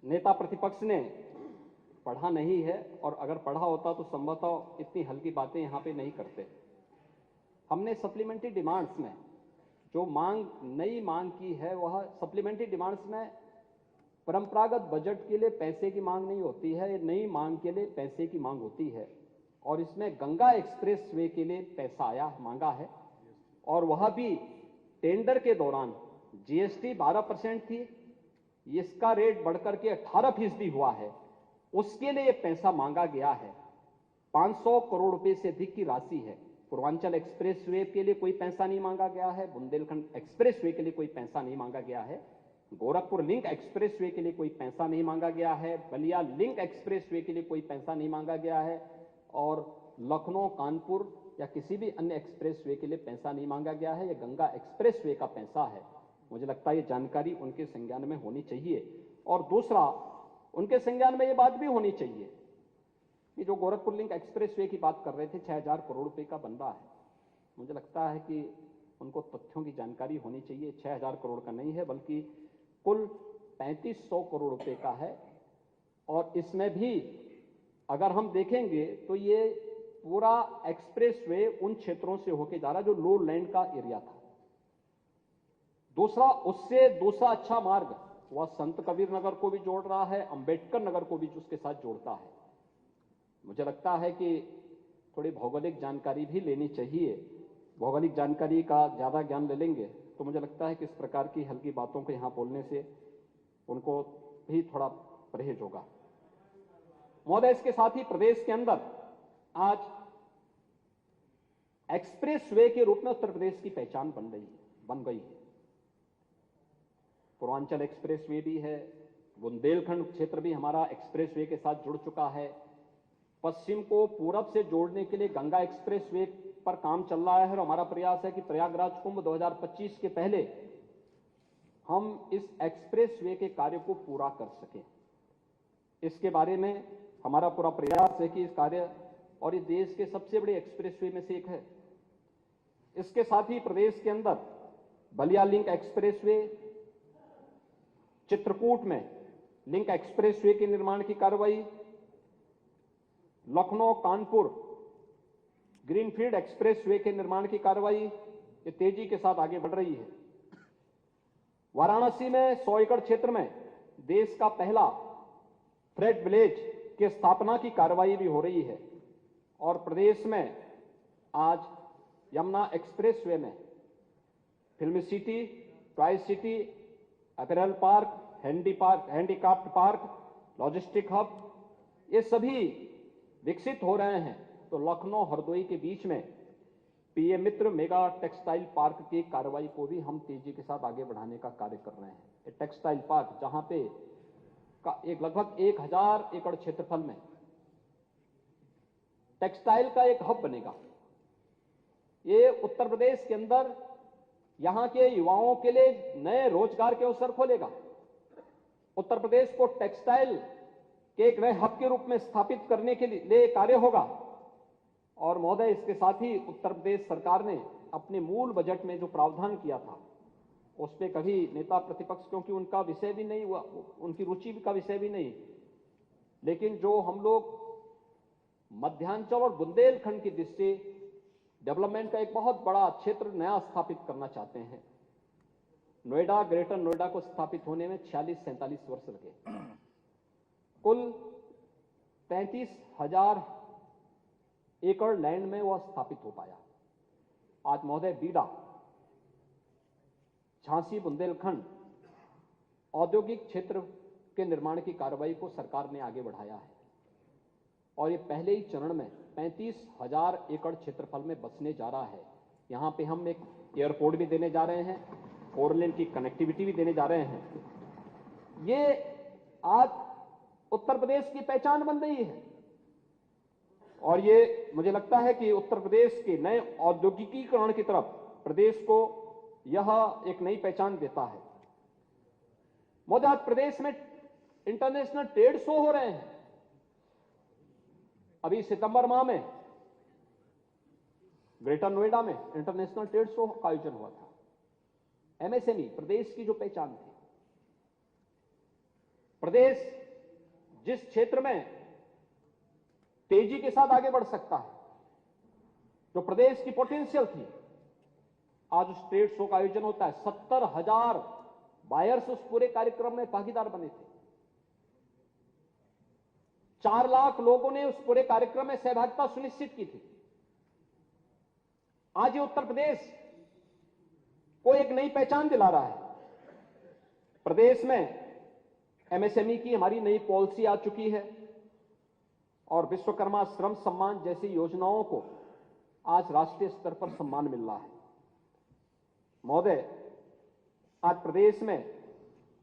S2: नेता प्रतिपक्ष ने पढ़ा नहीं है, और अगर पढ़ा होता तो संभवतः इतनी हल्की बातें यहां पे नहीं करते। हमने सप्लीमेंट्री डिमांड्स में जो मांग, नई मांग की है, वह सप्लीमेंट्री डिमांड्स में परंपरागत बजट के लिए पैसे की मांग नहीं होती है, नई मांग के लिए पैसे की मांग होती है। और इसमें गंगा एक्सप्रेस वे के लिए पैसा आया, मांगा है, और वह भी टेंडर के दौरान जीएसटी 12% थी, इसका रेट बढ़कर के 18% हुआ है, उसके लिए पैसा मांगा गया है। 500 करोड़ रुपए से अधिक की राशि है। पूर्वांचल एक्सप्रेस वे के लिए कोई पैसा नहीं मांगा गया है, बुंदेलखंड एक्सप्रेस वे के लिए कोई पैसा नहीं मांगा गया है, गोरखपुर लिंक एक्सप्रेस वे के लिए कोई पैसा नहीं मांगा गया है, बलिया लिंक एक्सप्रेस वे के लिए कोई पैसा नहीं मांगा गया है, और लखनऊ कानपुर या किसी भी अन्य एक्सप्रेस वे के लिए पैसा नहीं मांगा गया है। यह गंगा एक्सप्रेस वे का पैसा है। मुझे लगता है ये जानकारी उनके संज्ञान में होनी चाहिए। और दूसरा, उनके संज्ञान में ये बात भी होनी चाहिए कि जो गोरखपुर लिंक एक्सप्रेस वे की बात कर रहे थे, 6000 करोड़ रुपए का बन रहा है। मुझे लगता है कि उनको तथ्यों की जानकारी होनी चाहिए। 6,000 करोड़ का नहीं है, बल्कि कुल 3500 करोड़ रुपए का है। और इसमें भी अगर हम देखेंगे तो ये पूरा एक्सप्रेसवे उन क्षेत्रों से होकर जा रहा है जो लो लैंड का एरिया था। दूसरा, उससे दूसरा अच्छा मार्ग वह संत कबीर नगर को भी जोड़ रहा है, अंबेडकर नगर को भी उसके साथ जोड़ता है। मुझे लगता है कि थोड़ी भौगोलिक जानकारी भी लेनी चाहिए। भौगोलिक जानकारी का ज्यादा ज्ञान ले लेंगे तो मुझे लगता है कि इस प्रकार की हल्की बातों को यहां बोलने से उनको भी थोड़ा परहेज होगा। महोदय, इसके साथ ही प्रदेश के अंदर आज एक्सप्रेसवे के रूप में उत्तर प्रदेश की पहचान बन गई है। पूर्वांचल एक्सप्रेसवे भी है, बुंदेलखंड क्षेत्र भी हमारा एक्सप्रेसवे के साथ जुड़ चुका है। पश्चिम को पूरब से जोड़ने के लिए गंगा एक्सप्रेसवे पर काम चल रहा है और हमारा प्रयास है कि प्रयागराज कुंभ 2025 के पहले हम इस एक्सप्रेसवे के कार्य को पूरा कर सकें। इसके बारे में हमारा पूरा प्रयास है कि इस कार्य, और ये देश के सबसे बड़े एक्सप्रेसवे में से एक है। इसके साथ ही प्रदेश के अंदर बलिया लिंक एक्सप्रेसवे, चित्रकूट में लिंक एक्सप्रेसवे के निर्माण की कार्रवाई, लखनऊ कानपुर ग्रीनफील्ड एक्सप्रेसवे के निर्माण की कार्रवाई ये तेजी के साथ आगे बढ़ रही है। वाराणसी में 100 एकड़ क्षेत्र में देश का पहला फ्रेट विलेज की स्थापना की कार्रवाई भी हो रही है। और प्रदेश में आज यमुना एक्सप्रेसवे में film city, toy city, apparel park, handicraft park, logistic hub, ये सभी विकसित हो रहे हैं। तो लखनऊ हरदोई के बीच में पीएम मित्र मेगा टेक्सटाइल पार्क की कार्रवाई को भी हम तेजी के साथ आगे बढ़ाने का कार्य कर रहे हैं। ये टेक्सटाइल पार्क जहां पे एक लगभग 1000 एकड़ क्षेत्रफल में टेक्सटाइल का एक हब बनेगा। ये उत्तर प्रदेश के अंदर यहां के युवाओं के लिए नए रोजगार के अवसर खोलेगा। उत्तर प्रदेश को टेक्सटाइल के एक नए हब के रूप में स्थापित करने के लिए कार्य होगा। और महोदय, इसके साथ ही उत्तर प्रदेश सरकार ने अपने मूल बजट में जो प्रावधान किया था उस पर कभी नेता प्रतिपक्ष, क्योंकि उनका विषय भी नहीं हुआ, उनकी रुचि का विषय भी नहीं, लेकिन जो हम लोग मध्यांचल और बुंदेलखंड की दृष्टि डेवलपमेंट का एक बहुत बड़ा क्षेत्र नया स्थापित करना चाहते हैं। नोएडा, ग्रेटर नोएडा को स्थापित होने में 46-47 वर्ष लगे। कुल 33,000 एकड़ लैंड में वह स्थापित हो पाया। आज महोदय, बीडा, झांसी, बुंदेलखंड औद्योगिक क्षेत्र के निर्माण की कार्रवाई को सरकार ने आगे बढ़ाया है और ये पहले ही चरण में 35,000 एकड़ क्षेत्रफल में बसने जा रहा है। यहां पे हम एक एयरपोर्ट भी देने जा रहे हैं, 4 लेन की कनेक्टिविटी भी देने जा रहे हैं। ये आज उत्तर प्रदेश की पहचान बन रही है और ये मुझे लगता है कि उत्तर प्रदेश के नए औद्योगिकीकरण की तरफ प्रदेश को यह एक नई पहचान देता है। महोदय, आज प्रदेश में इंटरनेशनल ट्रेड शो हो रहे हैं। अभी सितंबर माह में ग्रेटर नोएडा में इंटरनेशनल ट्रेड शो का आयोजन हुआ था। एमएसएमई प्रदेश की जो पहचान थी, प्रदेश जिस क्षेत्र में तेजी के साथ आगे बढ़ सकता है, जो प्रदेश की पोटेंशियल थी, आज उस ट्रेड शो का आयोजन होता है। 70,000 बायर्स उस पूरे कार्यक्रम में भागीदार बने थे। 4 लाख लोगों ने उस पूरे कार्यक्रम में सहभागिता सुनिश्चित की थी। आज ये उत्तर प्रदेश को एक नई पहचान दिला रहा है। प्रदेश में एमएसएमई की हमारी नई पॉलिसी आ चुकी है और विश्वकर्मा श्रम सम्मान जैसी योजनाओं को आज राष्ट्रीय स्तर पर सम्मान मिल रहा है। महोदय, आज प्रदेश में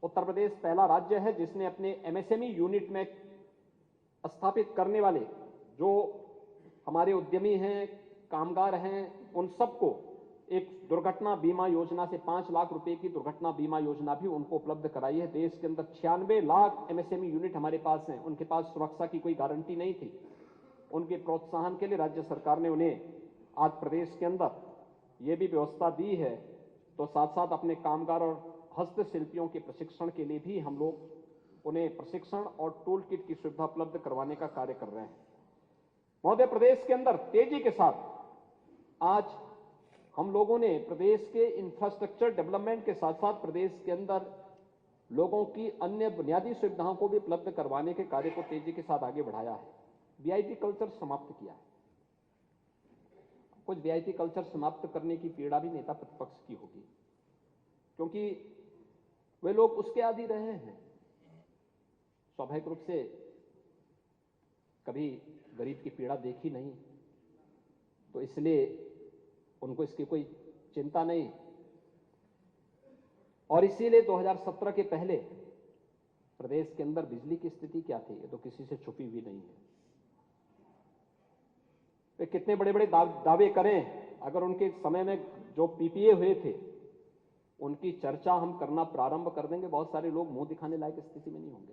S2: उत्तर प्रदेश पहला राज्य है जिसने अपने एमएसएमई यूनिट में स्थापित करने वाले जो हमारे उद्यमी हैं, कामगार हैं, उन सबको एक दुर्घटना बीमा योजना से 5 लाख रुपए की दुर्घटना बीमा योजना भी उनको उपलब्ध कराई है। देश के अंदर 96 लाख एमएसएमई यूनिट हमारे पास हैं, उनके पास सुरक्षा की कोई गारंटी नहीं थी। उनके प्रोत्साहन के लिए राज्य सरकार ने उन्हें आज प्रदेश के अंदर ये भी व्यवस्था दी है, तो साथ साथ अपने कामगार और हस्तशिल्पियों के प्रशिक्षण के लिए भी हम लोग उन्हें प्रशिक्षण और टूल किट की सुविधा उपलब्ध करवाने का कार्य कर रहे हैं। महोदय, प्रदेश के अंदर तेजी के साथ आज हम लोगों ने प्रदेश के इंफ्रास्ट्रक्चर डेवलपमेंट के साथ साथ प्रदेश के अंदर लोगों की अन्य बुनियादी सुविधाओं को भी उपलब्ध करवाने के कार्य को तेजी के साथ आगे बढ़ाया है। वीआईपी कल्चर समाप्त किया है। कुछ वीआईपी कल्चर समाप्त करने की पीड़ा भी नेता प्रतिपक्ष की होगी, क्योंकि वे लोग उसके आदी रहे हैं। स्वाभाविक रूप से कभी गरीब की पीड़ा देखी नहीं, तो इसलिए उनको इसकी कोई चिंता नहीं, और इसीलिए 2017 के पहले प्रदेश के अंदर बिजली की स्थिति क्या थी, ये तो किसी से छुपी हुई नहीं है। वे कितने बड़े बड़े दावे करें, अगर उनके समय में जो पीपीए हुए थे उनकी चर्चा हम करना प्रारंभ कर देंगे, बहुत सारे लोग मुंह दिखाने लायक स्थिति में नहीं होंगे।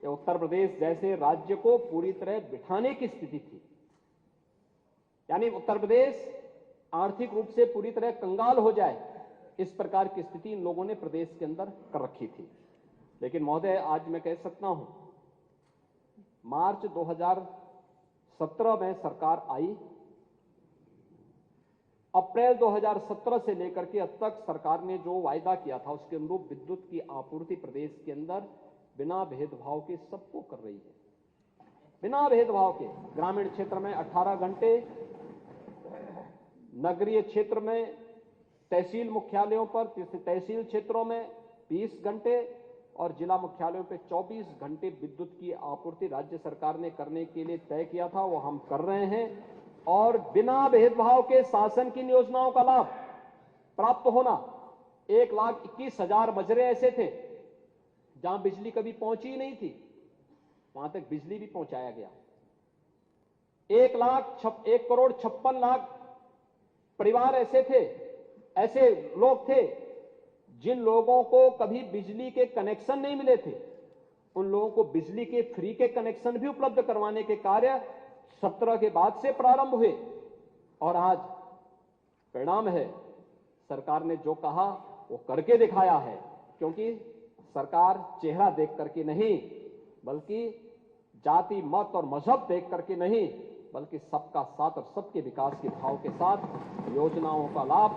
S2: ये उत्तर प्रदेश जैसे राज्य को पूरी तरह बिठाने की स्थिति थी, यानी उत्तर प्रदेश आर्थिक रूप से पूरी तरह कंगाल हो जाए, इस प्रकार की स्थिति इन लोगों ने प्रदेश के अंदर कर रखी थी। लेकिन महोदय, आज मैं कह सकता हूं, मार्च 2017 में सरकार आई, अप्रैल 2017 से लेकर के अब तक सरकार ने जो वायदा किया था उसके अनुरूप विद्युत की आपूर्ति प्रदेश के अंदर बिना भेदभाव के सबको कर रही है। बिना भेदभाव के ग्रामीण क्षेत्र में 18 घंटे, नगरीय क्षेत्र में तहसील मुख्यालयों पर, तहसील क्षेत्रों में 20 घंटे और जिला मुख्यालयों पे 24 घंटे विद्युत की आपूर्ति राज्य सरकार ने करने के लिए तय किया था, वो हम कर रहे हैं। और बिना भेदभाव के शासन की योजनाओं का लाभ प्राप्त होना। 1,21,000 मजरे ऐसे थे जहां बिजली कभी पहुंची ही नहीं थी, वहां तक बिजली भी पहुंचाया गया। 1,56,00,000 परिवार ऐसे थे, ऐसे लोग थे जिन लोगों को कभी बिजली के कनेक्शन नहीं मिले थे, उन लोगों को बिजली के फ्री के कनेक्शन भी उपलब्ध करवाने के कार्य 17 के बाद से प्रारंभ हुए। और आज परिणाम है, सरकार ने जो कहा वो करके दिखाया है, क्योंकि सरकार चेहरा देख करके नहीं, बल्कि जाति, मत और मजहब देख करके नहीं, बल्कि सबका साथ और सबके विकास के भाव के साथ योजनाओं का लाभ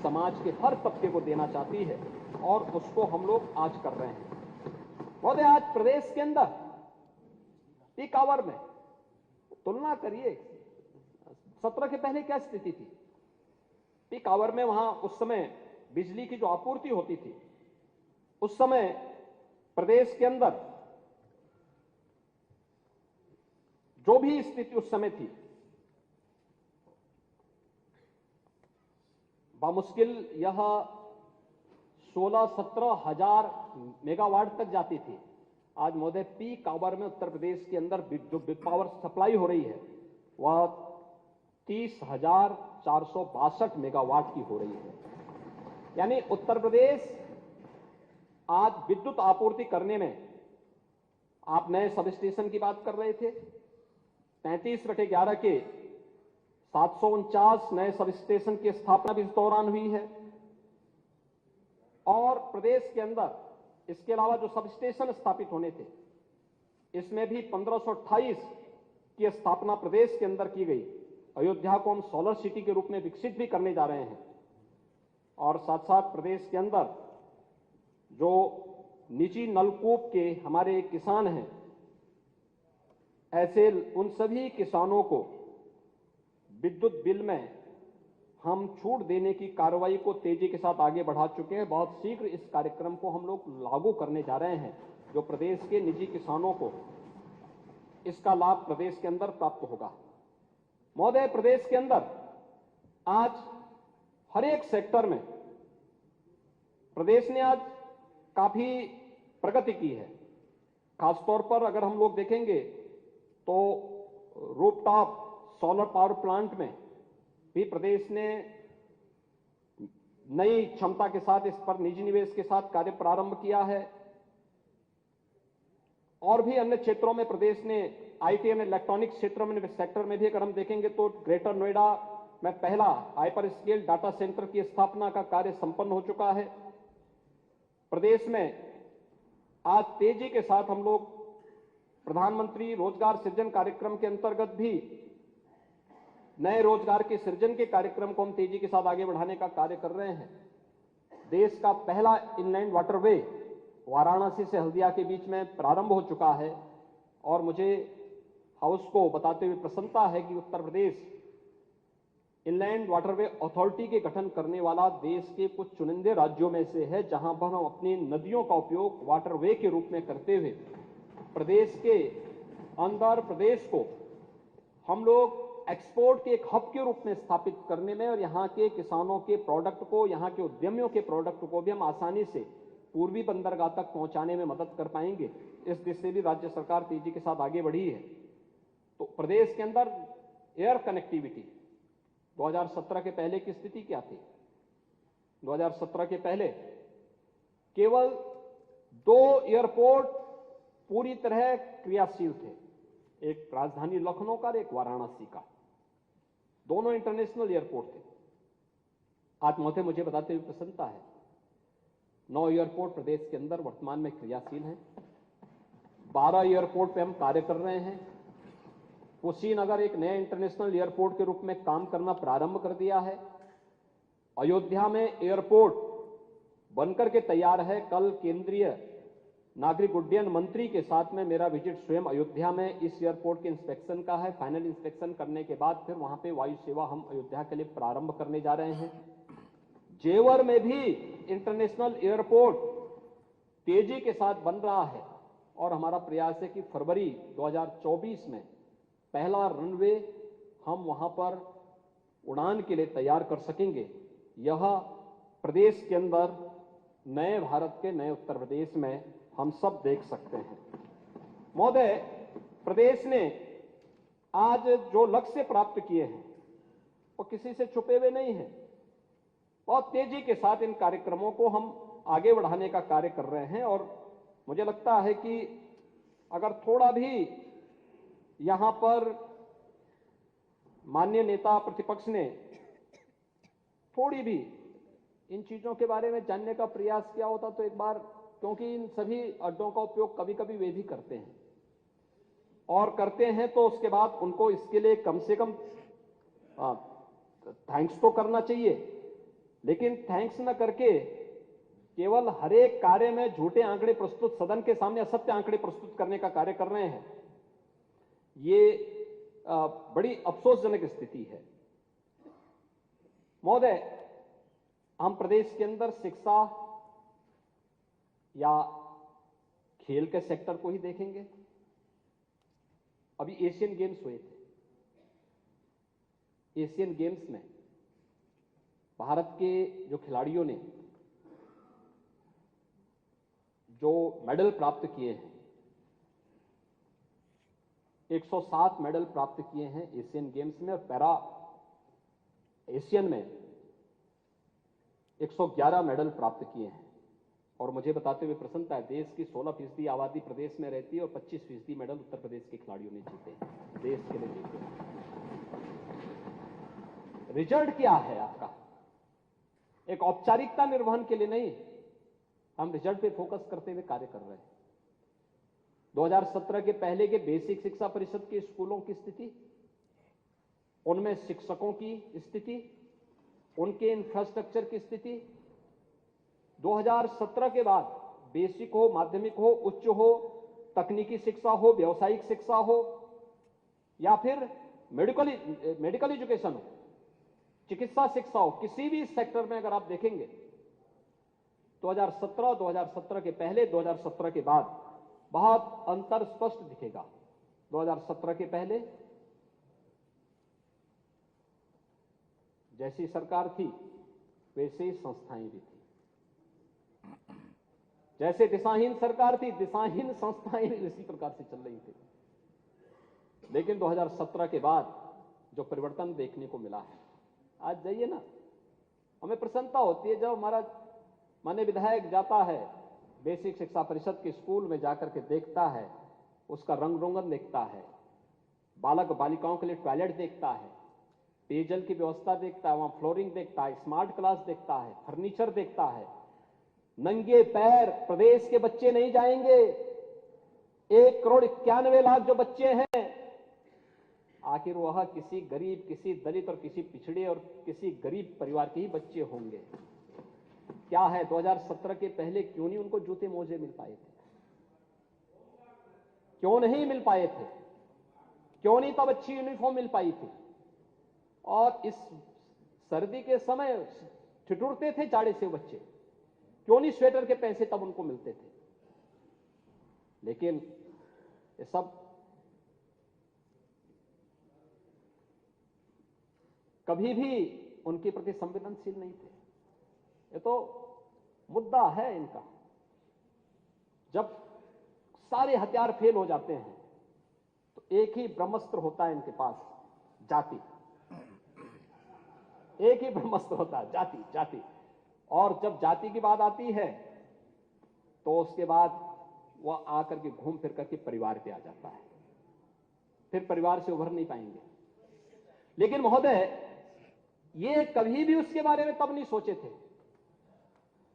S2: समाज के हर तबके को देना चाहती है, और उसको हम लोग आज कर रहे हैं। महोदय, आज प्रदेश के अंदर पीक आवर में तुलना करिए, 17 के पहले क्या स्थिति थी। पीक आवर में वहां उस समय बिजली की जो आपूर्ति होती थी, उस समय प्रदेश के अंदर जो भी स्थिति उस समय थी, बामुश्किल यह 16-17 हजार मेगावाट तक जाती थी। आज महोदय पीक आवर में उत्तर प्रदेश के अंदर जो पावर सप्लाई हो रही है वह 30,462 मेगावाट की हो रही है। यानी उत्तर प्रदेश आज विद्युत आपूर्ति करने में, आप नए सब स्टेशन की बात कर रहे थे, 35/11 के 749 नए सब स्टेशन की स्थापना भी इस दौरान हुई है। और प्रदेश के अंदर इसके अलावा जो सब स्टेशन स्थापित होने थे, इसमें भी 1528 की स्थापना प्रदेश के अंदर की गई। अयोध्या को हम सोलर सिटी के रूप में विकसित भी करने जा रहे हैं। और साथ साथ प्रदेश के अंदर जो निजी नलकूप के हमारे किसान हैं, ऐसे उन सभी किसानों को विद्युत बिल में हम छूट देने की कार्रवाई को तेजी के साथ आगे बढ़ा चुके हैं। बहुत शीघ्र इस कार्यक्रम को हम लोग लागू करने जा रहे हैं, जो प्रदेश के निजी किसानों को इसका लाभ प्रदेश के अंदर प्राप्त होगा। महोदय, प्रदेश के अंदर आज हर एक सेक्टर में प्रदेश ने आज काफी प्रगति की है। खासतौर पर अगर हम लोग देखेंगे तो रूफटॉप सोलर पावर प्लांट में भी प्रदेश ने नई क्षमता के साथ इस पर निजी निवेश के साथ कार्य प्रारंभ किया है। और भी अन्य क्षेत्रों में प्रदेश ने आईटी एंड इलेक्ट्रॉनिक्स सेक्टर में भी अगर हम देखेंगे तो ग्रेटर नोएडा में पहला हाइपर स्केल डाटा सेंटर की स्थापना का कार्य संपन्न हो चुका है। प्रदेश में आज तेजी के साथ हम लोग प्रधानमंत्री रोजगार सृजन कार्यक्रम के अंतर्गत भी नए रोजगार के सृजन के कार्यक्रम को हम तेजी के साथ आगे बढ़ाने का कार्य कर रहे हैं। देश का पहला इनलैंड वाटरवे वाराणसी से हल्दिया के बीच में प्रारंभ हो चुका है और मुझे हाउस को बताते हुए प्रसन्नता है कि Uttar Pradesh inland waterway authority के गठन करने वाला देश के कुछ चुनिंदे राज्यों में से है, जहां पर हम अपनी नदियों का उपयोग वाटरवे के रूप में करते हुए प्रदेश के अंदर प्रदेश को हम लोग एक्सपोर्ट के एक हब के रूप में स्थापित करने में और यहाँ के किसानों के प्रोडक्ट को, यहाँ के उद्यमियों के प्रोडक्ट को भी हम आसानी से पूर्वी बंदरगाह तक पहुंचाने में मदद कर पाएंगे। इस दिशा से भी राज्य सरकार तेजी के साथ आगे बढ़ी है। तो प्रदेश के अंदर एयर कनेक्टिविटी 2017 के पहले की स्थिति क्या थी? 2017 के पहले केवल 2 एयरपोर्ट पूरी तरह क्रियाशील थे, एक राजधानी लखनऊ का और एक वाराणसी का। दोनों इंटरनेशनल एयरपोर्ट थे। आज मुझे बताते हुए प्रसन्नता है 9 एयरपोर्ट प्रदेश के अंदर वर्तमान में क्रियाशील हैं। 12 एयरपोर्ट पे हम कार्य कर रहे हैं। कुशीनगर एक नए इंटरनेशनल एयरपोर्ट के रूप में काम करना प्रारंभ कर दिया है। अयोध्या में एयरपोर्ट बनकर के तैयार है। कल केंद्रीय नागरिक उड्डयन मंत्री के साथ में मेरा विजिट स्वयं अयोध्या में इस एयरपोर्ट के इंस्पेक्शन का है। फाइनल इंस्पेक्शन करने के बाद फिर वहां पे वायु सेवा हम अयोध्या के लिए प्रारंभ करने जा रहे हैं। जेवर में भी इंटरनेशनल एयरपोर्ट तेजी के साथ बन रहा है और हमारा प्रयास है कि फरवरी 2024 में पहला रनवे हम वहां पर उड़ान के लिए तैयार कर सकेंगे। यह प्रदेश के अंदर नए भारत के नए उत्तर प्रदेश में हम सब देख सकते हैं। महोदय, प्रदेश ने आज जो लक्ष्य प्राप्त किए हैं वो किसी से छुपे हुए नहीं हैं। बहुत तेजी के साथ इन कार्यक्रमों को हम आगे बढ़ाने का कार्य कर रहे हैं और मुझे लगता है कि अगर थोड़ा भी यहां पर माननीय नेता प्रतिपक्ष ने थोड़ी भी इन चीजों के बारे में जानने का प्रयास किया होता तो एक बार, क्योंकि इन सभी अड्डों का उपयोग कभी कभी वे भी करते हैं और करते हैं तो उसके बाद उनको इसके लिए कम से कम थैंक्स तो करना चाहिए, लेकिन थैंक्स न करके केवल हर एक कार्य में झूठे आंकड़े प्रस्तुत, सदन के सामने असत्य आंकड़े प्रस्तुत करने का कार्य कर रहे हैं। ये बड़ी अफसोसजनक स्थिति है। महोदय, हम प्रदेश के अंदर शिक्षा या खेल के सेक्टर को ही देखेंगे। अभी एशियन गेम्स हुए थे। एशियन गेम्स में भारत के जो खिलाड़ियों ने जो मेडल प्राप्त किए हैं, 107 मेडल प्राप्त किए हैं एशियन गेम्स में और पैरा एशियन में 111 मेडल प्राप्त किए हैं। और मुझे बताते हुए प्रसन्नता है, देश की 16% आबादी प्रदेश में रहती है और 25% मेडल उत्तर प्रदेश के खिलाड़ियों ने जीते हैं, देश के लिए जीते हैं। रिजल्ट क्या है आपका? एक औपचारिकता निर्वहन के लिए नहीं, हम रिजल्ट पे फोकस करते हुए कार्य कर रहे हैं। 2017 के पहले के बेसिक शिक्षा परिषद के स्कूलों की स्थिति, उनमें शिक्षकों की स्थिति, उनके इंफ्रास्ट्रक्चर की स्थिति, 2017 के बाद बेसिक हो, माध्यमिक हो, उच्च हो, तकनीकी शिक्षा हो, व्यावसायिक शिक्षा हो या फिर मेडिकल एजुकेशन हो, चिकित्सा शिक्षा हो, किसी भी सेक्टर में अगर आप देखेंगे 2017 के पहले 2017 के बाद बहुत अंतर स्पष्ट दिखेगा। 2017 के पहले जैसी सरकार थी वैसे ही संस्थाएं भी थी, जैसे दिशाहीन सरकार थी दिशाहीन संस्थाएं भी इसी प्रकार से चल रही थी। लेकिन 2017 के बाद जो परिवर्तन देखने को मिला है, आज जाइए ना, हमें प्रसन्नता होती है जब हमारा माननीय विधायक जाता है बेसिक शिक्षा परिषद के स्कूल में जाकर के देखता है, उसका रंग रोगन देखता है, बालक बालिकाओं के लिए टॉयलेट देखता है, पेयजल की व्यवस्था देखता है, वहां फ्लोरिंग देखता है, स्मार्ट क्लास देखता है, फर्नीचर देखता है। नंगे पैर प्रदेश के बच्चे नहीं जाएंगे। 1,91,00,000 जो बच्चे हैं, आखिर वह किसी गरीब, किसी दलित और किसी पिछड़े और किसी गरीब परिवार के ही बच्चे होंगे। क्या है, 2017 के पहले क्यों नहीं उनको जूते मोजे मिल पाए थे? क्यों नहीं मिल पाए थे? क्यों नहीं तब अच्छी यूनिफॉर्म मिल पाई थी? और इस सर्दी के समय ठिठुरते थे जाड़े से बच्चे, क्यों नहीं स्वेटर के पैसे तब उनको मिलते थे? लेकिन ये सब कभी भी उनके प्रति संवेदनशील नहीं थे। ये तो मुद्दा है इनका। जब सारे हथियार फेल हो जाते हैं तो एक ही ब्रह्मास्त्र होता है इनके पास, जाति। एक ही ब्रह्मास्त्र होता है, जाति, जाति। और जब जाति की बात आती है तो उसके बाद वह आकर के घूम फिर करके परिवार पे आ जाता है। फिर परिवार से उभर नहीं पाएंगे। लेकिन महोदय, ये कभी भी उसके बारे में तब नहीं सोचे थे।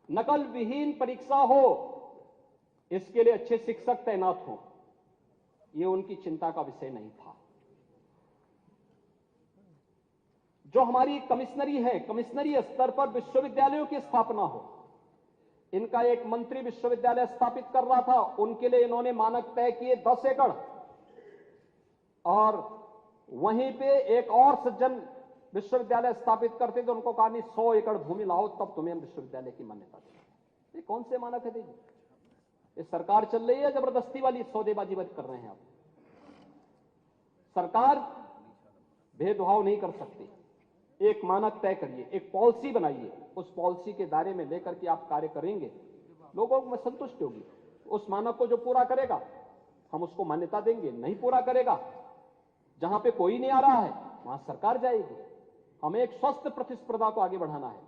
S2: नकल विहीन परीक्षा हो, इसके लिए अच्छे शिक्षक तैनात हो, ये उनकी चिंता का विषय नहीं था। जो हमारी कमिश्नरी है, कमिश्नरी स्तर पर विश्वविद्यालयों की स्थापना हो, इनका एक मंत्री विश्वविद्यालय स्थापित कर रहा था, उनके लिए इन्होंने मानक तय किए 10 एकड़, और वहीं पे एक और सज्जन विश्वविद्यालय स्थापित करते थे, उनको कहा नहीं 100 एकड़ भूमि लाओ तब तुम्हें हम विश्वविद्यालय की मान्यता देंगे। ये कौन से मानक है दीजिए? ये सरकार चल रही है, जबरदस्ती वाली सौदेबाजी कर रहे हैं आप। सरकार भेदभाव नहीं कर सकती। एक मानक तय करिए, एक पॉलिसी बनाइए, उस पॉलिसी के दायरे में लेकर के आप कार्य करेंगे, लोगों में संतुष्टि होगी। उस मानक को जो पूरा करेगा हम उसको मान्यता देंगे, नहीं पूरा करेगा, जहां पे कोई नहीं आ रहा है वहां सरकार जाएगी। हमें एक स्वस्थ प्रतिस्पर्धा को आगे बढ़ाना है।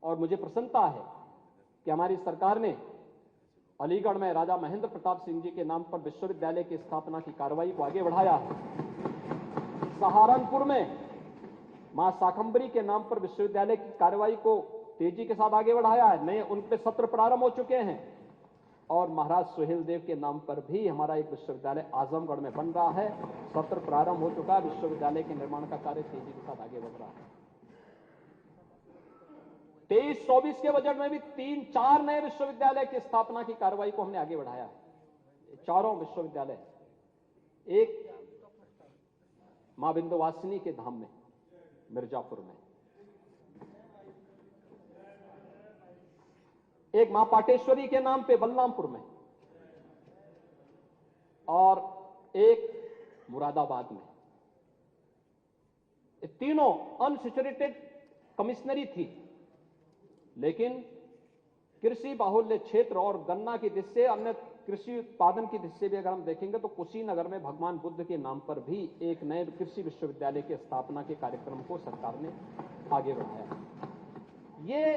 S2: और मुझे प्रसन्नता है कि हमारी सरकार ने अलीगढ़ में राजा महेंद्र प्रताप सिंह जी के नाम पर विश्वविद्यालय की स्थापना की कार्रवाई को आगे बढ़ाया है। सहारनपुर में मां शाकंभरी के नाम पर विश्वविद्यालय की कार्रवाई को तेजी के साथ आगे बढ़ाया है। नए उन पे सत्र प्रारंभ हो चुके हैं। और महाराज सुहेल देव के नाम पर भी हमारा एक विश्वविद्यालय आजमगढ़ में बन रहा है, सत्र प्रारंभ हो चुका है। विश्वविद्यालय के निर्माण का कार्य तेजी के साथ आगे बढ़ रहा है। 23-24 के बजट में भी 3-4 नए विश्वविद्यालय की स्थापना की कार्रवाई को हमने आगे बढ़ाया है। चारों विश्वविद्यालय, एक मां विंध्यवासिनी के धाम में मिर्जापुर में, एक मां पाटेश्वरी के नाम पे बलरामपुर में, और एक मुरादाबाद में। ये तीनों अनसैचुरेटेड कमिश्नरी थी, लेकिन कृषि बाहुल्य क्षेत्र और गन्ना की दृष्टि से, अन्य कृषि उत्पादन की दृष्टि से भी अगर हम देखेंगे तो कुशीनगर में भगवान बुद्ध के नाम पर भी एक नए कृषि विश्वविद्यालय की स्थापना के कार्यक्रम को सरकार ने आगे बढ़ाया। ये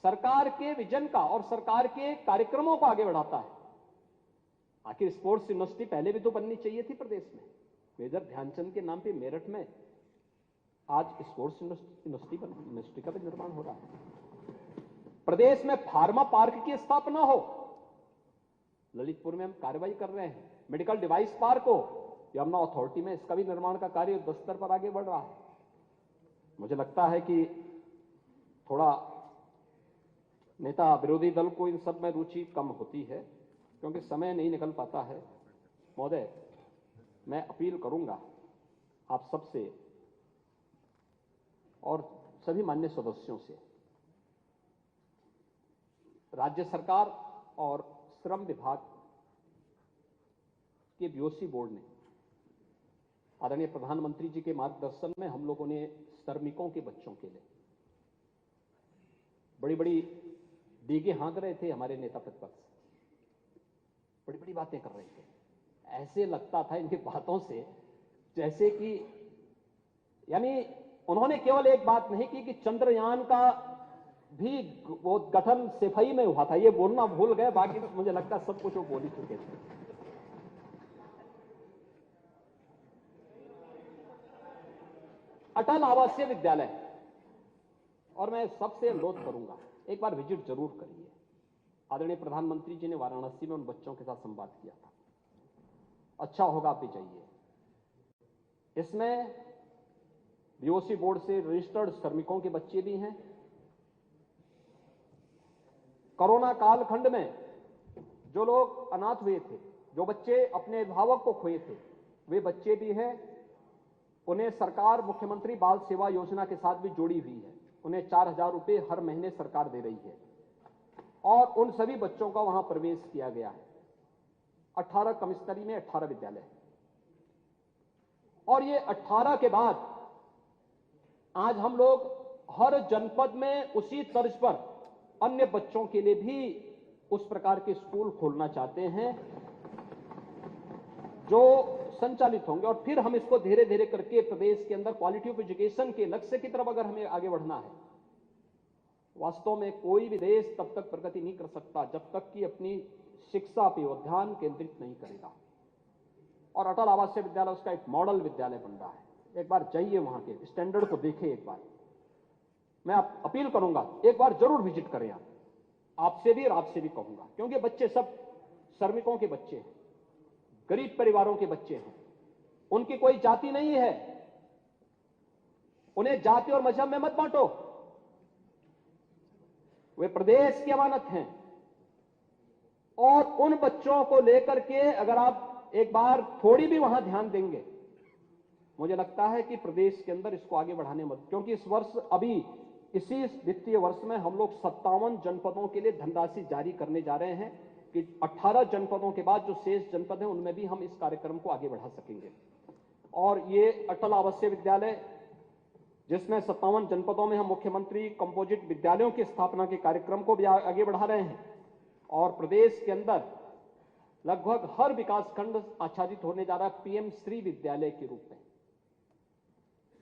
S2: सरकार के विजन का और सरकार के कार्यक्रमों को आगे बढ़ाता है। आखिर स्पोर्ट्स यूनिवर्सिटी पहले भी तो बननी चाहिए थी प्रदेश में। मेजर ध्यानचंद के नाम पे मेरठ में आज स्पोर्ट्स यूनिवर्सिटी का भी निर्माण हो रहा है। प्रदेश में फार्मा पार्क की स्थापना हो, ललितपुर में हम कार्रवाई कर रहे हैं। मेडिकल डिवाइस पार्क हो, यमुना अथॉरिटी में इसका भी निर्माण का कार्य युद्ध स्तर पर आगे बढ़ रहा है। मुझे लगता है कि थोड़ा नेता विरोधी दल को इन सब में रुचि कम होती है, क्योंकि समय नहीं निकल पाता है। महोदय, मैं अपील करूंगा आप सबसे और सभी माननीय सदस्यों से, राज्य सरकार और श्रम विभाग के बीओसी बोर्ड ने आदरणीय प्रधानमंत्री जी के मार्गदर्शन में हम लोगों ने श्रमिकों के बच्चों के लिए बड़ी बड़ी डीगे हाँक रहे थे। हमारे नेता प्रतिपक्ष बड़ी बड़ी बातें कर रहे थे। ऐसे लगता था इनकी बातों से जैसे कि, यानी उन्होंने केवल एक बात नहीं की कि चंद्रयान का भी वो गठन सिफाई में हुआ था, ये बोलना भूल गए। बाकी तो मुझे लगता है सब कुछ वो बोल ही चुके थे। अटल आवासीय विद्यालय, और मैं सबसे अनुरोध करूंगा एक बार विजिट जरूर करिए। आदरणीय प्रधानमंत्री जी ने वाराणसी में उन बच्चों के साथ संवाद किया था, अच्छा होगा आप भी जाइए। इसमें बीओसी बोर्ड से रजिस्टर्ड श्रमिकों के बच्चे भी हैं। कोरोना कालखंड में जो लोग अनाथ हुए थे, जो बच्चे अपने अभिभावक को खोए थे, वे बच्चे भी हैं। उन्हें सरकार मुख्यमंत्री बाल सेवा योजना के साथ भी जोड़ी हुई है। उन्हें 4,000 रुपए हर महीने सरकार दे रही है और उन सभी बच्चों का वहां प्रवेश किया गया है। 18 कमिश्नरी में 18 विद्यालय, और ये 18 के बाद आज हम लोग हर जनपद में उसी तर्ज पर अन्य बच्चों के लिए भी उस प्रकार के स्कूल खोलना चाहते हैं जो संचालित होंगे, और फिर हम इसको धीरे धीरे करके प्रदेश के अंदर क्वालिटी ऑफ एजुकेशन के लक्ष्य की तरफ अगर हमें आगे बढ़ना है। वास्तव में कोई भी देश तब तक प्रगति नहीं कर सकता जब तक कि अपनी शिक्षा पे वो ध्यान केंद्रित नहीं करेगा, और अटल आवासीय विद्यालय उसका एक मॉडल विद्यालय बन रहा है। एक बार जाइए, वहां के स्टैंडर्ड को देखें। एक बार मैं अपील करूंगा, एक बार जरूर विजिट करें आप, आपसे भी और आपसे भी कहूंगा, क्योंकि बच्चे सब श्रमिकों के बच्चे हैं, गरीब परिवारों के बच्चे हैं, उनकी कोई जाति नहीं है। उन्हें जाति और मजहब में मत बांटो, वे प्रदेश की अमानत हैं। और उन बच्चों को लेकर के अगर आप एक बार थोड़ी भी वहां ध्यान देंगे, मुझे लगता है कि प्रदेश के अंदर इसको आगे बढ़ाने मत, क्योंकि इस वर्ष अभी इसी वित्तीय वर्ष में हम लोग 57 जनपदों के लिए धनराशि जारी करने जा रहे हैं कि 18 जनपदों के बाद जो शेष जनपद हैं उनमें भी हम इस कार्यक्रम को आगे बढ़ा सकेंगे। और ये अटल आवासीय विद्यालय जिसमें 57 जनपदों में हम मुख्यमंत्री कंपोजिट विद्यालयों की स्थापना के कार्यक्रम को भी आगे बढ़ा रहे हैं, और प्रदेश के अंदर लगभग हर विकास खंड आच्छादित होने जा रहा है पीएम श्री विद्यालय के रूप में।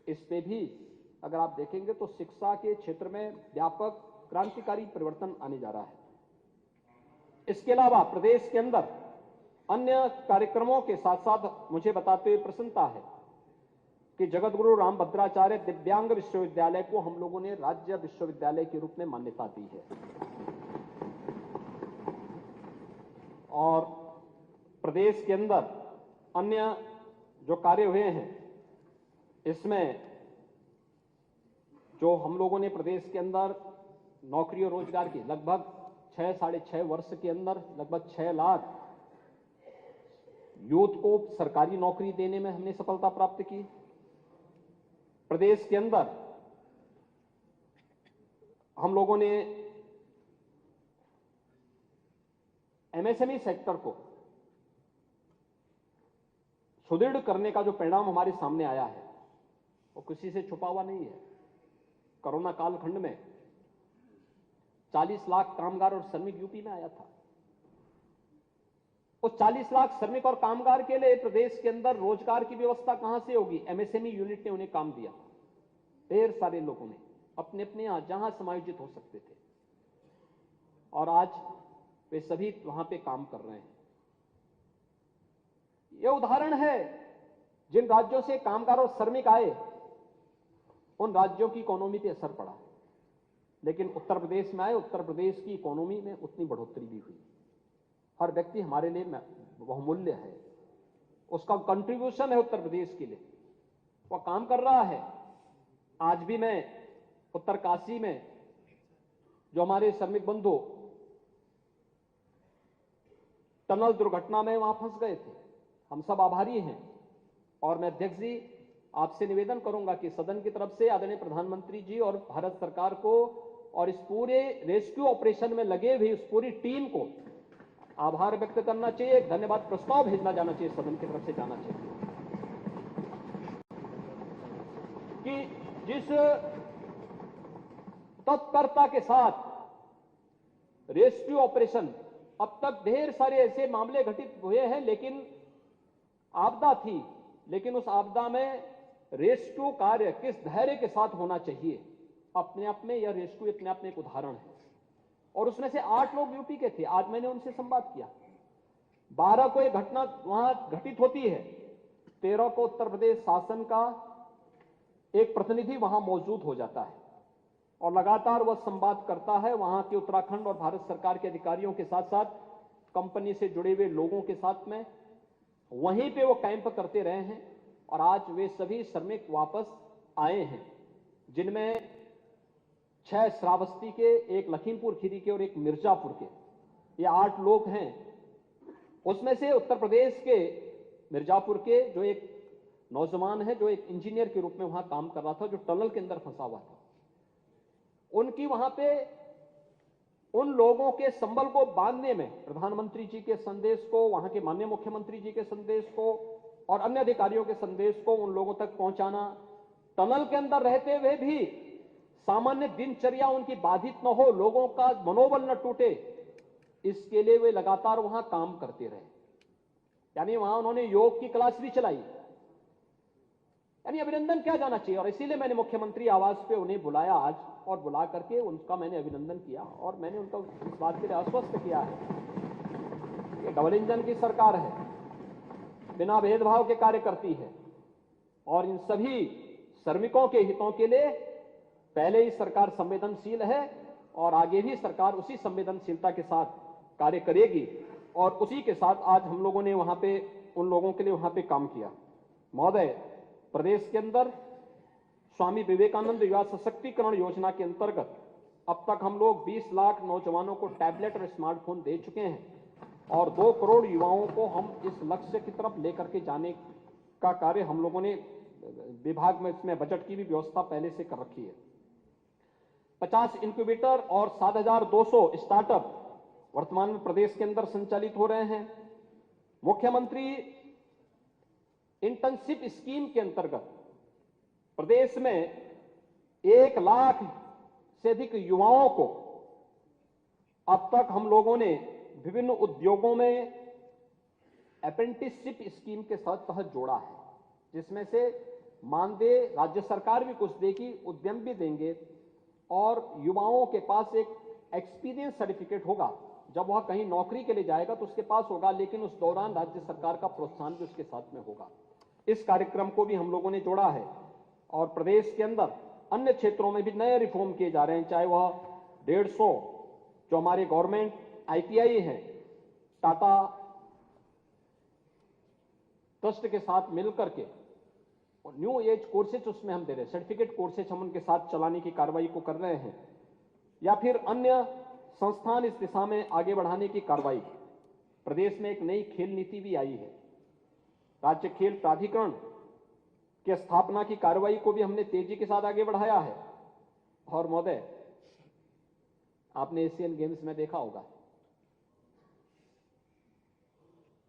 S2: इस पे भी अगर आप देखेंगे तो शिक्षा के क्षेत्र में व्यापक क्रांतिकारी परिवर्तन आने जा रहा है। इसके अलावा प्रदेश के अंदर अन्य कार्यक्रमों के साथ साथ मुझे बताते हुए प्रसन्नता है कि जगत गुरु रामभद्राचार्य दिव्यांग विश्वविद्यालय को हम लोगों ने राज्य विश्वविद्यालय के रूप में मान्यता दी है। और प्रदेश के अंदर अन्य जो कार्य हुए हैं, इसमें जो हम लोगों ने प्रदेश के अंदर नौकरी और रोजगार की लगभग 6-6.5 वर्ष के अंदर लगभग 6 लाख यूथ को सरकारी नौकरी देने में हमने सफलता प्राप्त की। प्रदेश के अंदर हम लोगों ने एमएसएमई सेक्टर को सुदृढ़ करने का जो परिणाम हमारे सामने आया है वो किसी से छुपा हुआ नहीं है। कोरोना कालखंड में 40 लाख कामगार और श्रमिक यूपी में आया था। उस 40 लाख श्रमिक और कामगार के लिए प्रदेश के अंदर रोजगार की व्यवस्था कहां से होगी? एमएसएमई यूनिट ने उन्हें काम दिया। ढेर सारे लोगों ने अपने अपने यहां जहां समायोजित हो सकते थे, और आज वे सभी वहां पे काम कर रहे हैं। यह उदाहरण है, जिन राज्यों से कामगार और श्रमिक आए उन राज्यों की इकोनॉमी पे असर पड़ा, लेकिन उत्तर प्रदेश में आए, उत्तर प्रदेश की इकोनॉमी में उतनी बढ़ोतरी भी हुई। हर व्यक्ति हमारे लिए बहुमूल्य है, उसका कंट्रीब्यूशन है उत्तर प्रदेश के लिए, वह काम कर रहा है। आज भी मैं उत्तरकाशी में जो हमारे श्रमिक बंधु टनल दुर्घटना में वहां फंस गए थे, हम सब आभारी हैं। और मैं अध्यक्ष जी आपसे निवेदन करूंगा कि सदन की तरफ से आदरणीय प्रधानमंत्री जी और भारत सरकार को और इस पूरे रेस्क्यू ऑपरेशन में लगे हुए उस पूरी टीम को आभार व्यक्त करना चाहिए, एक धन्यवाद प्रस्ताव भेजना जाना चाहिए, सदन की तरफ से जाना चाहिए कि जिस तत्परता के साथ रेस्क्यू ऑपरेशन, अब तक ढेर सारे ऐसे मामले घटित हुए हैं, लेकिन आपदा थी, लेकिन उस आपदा में रेस्क्यू कार्य किस धैर्य के साथ होना चाहिए, अपने आप में यह रेस्क्यू अपने आप में एक उदाहरण है। और उसमें से 8 लोग यूपी के थे। आज मैंने उनसे संवाद किया। 12 को एक घटना वहां घटित होती है, 13 को उत्तर प्रदेश शासन का एक प्रतिनिधि वहां मौजूद हो जाता है और लगातार वह संवाद करता है वहां के उत्तराखंड और भारत सरकार के अधिकारियों के साथ साथ कंपनी से जुड़े हुए लोगों के साथ में। वहीं पे वो कैंप करते रहे हैं और आज वे सभी श्रमिक वापस आए हैं, जिनमें 6 श्रावस्ती के, एक लखीमपुर खीरी के और एक मिर्जापुर के, ये 8 लोग हैं। उसमें से उत्तर प्रदेश के मिर्जापुर के जो एक नौजवान है, जो एक इंजीनियर के रूप में वहां काम कर रहा था, जो टनल के अंदर फंसा हुआ था, उनकी वहां पे उन लोगों के संबल को बांधने में प्रधानमंत्री जी के संदेश को, वहां के माननीय मुख्यमंत्री जी के संदेश को और अन्य अधिकारियों के संदेश को उन लोगों तक पहुंचाना, टनल के अंदर रहते हुए भी सामान्य दिनचर्या उनकी बाधित न हो, लोगों का मनोबल न टूटे, इसके लिए वे लगातार वहां काम करते रहे। यानी वहां उन्होंने योग की क्लास भी चलाई। यानी अभिनंदन किया जाना चाहिए और इसीलिए मैंने मुख्यमंत्री आवास पे उन्हें बुलाया आज और बुला करके उनका मैंने अभिनंदन किया और मैंने उनको इस बात के लिए आश्वस्त किया है कि डबल इंजन की सरकार है, बिना भेदभाव के कार्य करती है और इन सभी श्रमिकों के हितों के लिए पहले ही सरकार संवेदनशील है और आगे भी सरकार उसी संवेदनशीलता के साथ कार्य करेगी और उसी के साथ आज हम लोगों ने वहां पे उन लोगों के लिए वहां पे काम किया। महोदय, प्रदेश के अंदर स्वामी विवेकानंद युवा सशक्तिकरण योजना के अंतर्गत अब तक हम लोग 20 लाख नौजवानों को टैबलेट और स्मार्टफोन दे चुके हैं और 2 करोड़ युवाओं को हम इस लक्ष्य की तरफ लेकर के जाने का कार्य हम लोगों ने विभाग में, इसमें बजट की भी व्यवस्था पहले से कर रखी है। 50 इंक्यूबेटर और 7,200 स्टार्टअप वर्तमान में प्रदेश के अंदर संचालित हो रहे हैं। मुख्यमंत्री इंटर्नशिप स्कीम के अंतर्गत प्रदेश में 1 लाख से अधिक युवाओं को अब तक हम लोगों ने विभिन्न उद्योगों में अप्रेंटिसशिप स्कीम के तहत जोड़ा है, जिसमें से मानदेय राज्य सरकार भी कुछ देगी, उद्यम भी देंगे और युवाओं के पास एक एक्सपीरियंस सर्टिफिकेट होगा। जब वह कहीं नौकरी के लिए जाएगा तो उसके पास होगा, लेकिन उस दौरान राज्य सरकार का प्रोत्साहन भी उसके साथ में होगा। इस कार्यक्रम को भी हम लोगों ने जोड़ा है और प्रदेश के अंदर अन्य क्षेत्रों में भी नए रिफॉर्म किए जा रहे हैं, चाहे वह 150 जो हमारे गवर्नमेंट ITI हैं, टाटा ट्रस्ट के साथ मिलकर के और न्यू एज कोर्सेज उसमें हम दे रहे हैं, सर्टिफिकेट कोर्सेज हम उनके साथ चलाने की कार्रवाई को कर रहे हैं, या फिर अन्य संस्थान इस दिशा में आगे बढ़ाने की कार्रवाई। प्रदेश में एक नई खेल नीति भी आई है, राज्य खेल प्राधिकरण की स्थापना की कार्रवाई को भी हमने तेजी के साथ आगे बढ़ाया है। और महोदय, आपने एशियन गेम्स में देखा होगा,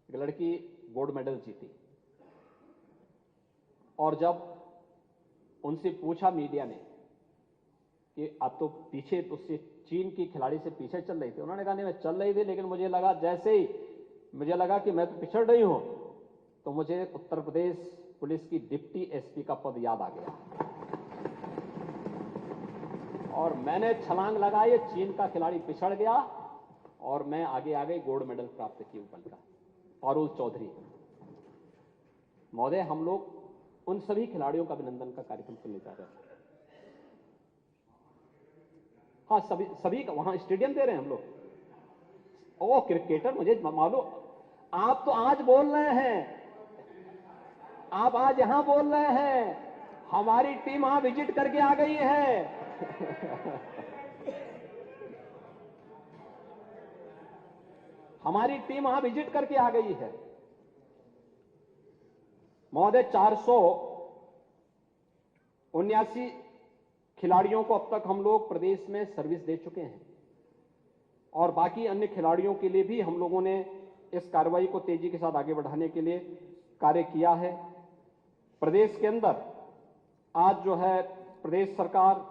S2: एक लड़की गोल्ड मेडल जीती और जब उनसे पूछा मीडिया ने कि आप तो पीछे, तो उससे चीन की खिलाड़ी से पीछे चल रही थी, उन्होंने कहा नहीं मैं चल रही थी, लेकिन मुझे लगा जैसे ही मुझे लगा कि मैं तो पिछड़ रही हूं तो मुझे उत्तर प्रदेश पुलिस की डिप्टी SP का पद याद आ गया और मैंने छलांग लगाई, चीन का खिलाड़ी पिछड़ गया और मैं आगे आ गई, गोल्ड मेडल प्राप्त की उपल का। पारुल चौधरी महोदय, हम लोग उन सभी खिलाड़ियों का अभिनंदन का कार्यक्रम करने जा रहे हैं। हाँ, सभी का वहां स्टेडियम दे रहे हैं हम लोग। ओ क्रिकेटर, मुझे मालूम, आप तो आज बोल रहे हैं, आप आज यहां बोल रहे हैं, हमारी टीम वहां विजिट करके आ गई है। हमारी टीम वहां विजिट करके आ गई है महोदय। 479 खिलाड़ियों को अब तक हम लोग प्रदेश में सर्विस दे चुके हैं और बाकी अन्य खिलाड़ियों के लिए भी हम लोगों ने इस कार्रवाई को तेजी के साथ आगे बढ़ाने के लिए कार्य किया है। प्रदेश के अंदर आज जो है प्रदेश सरकार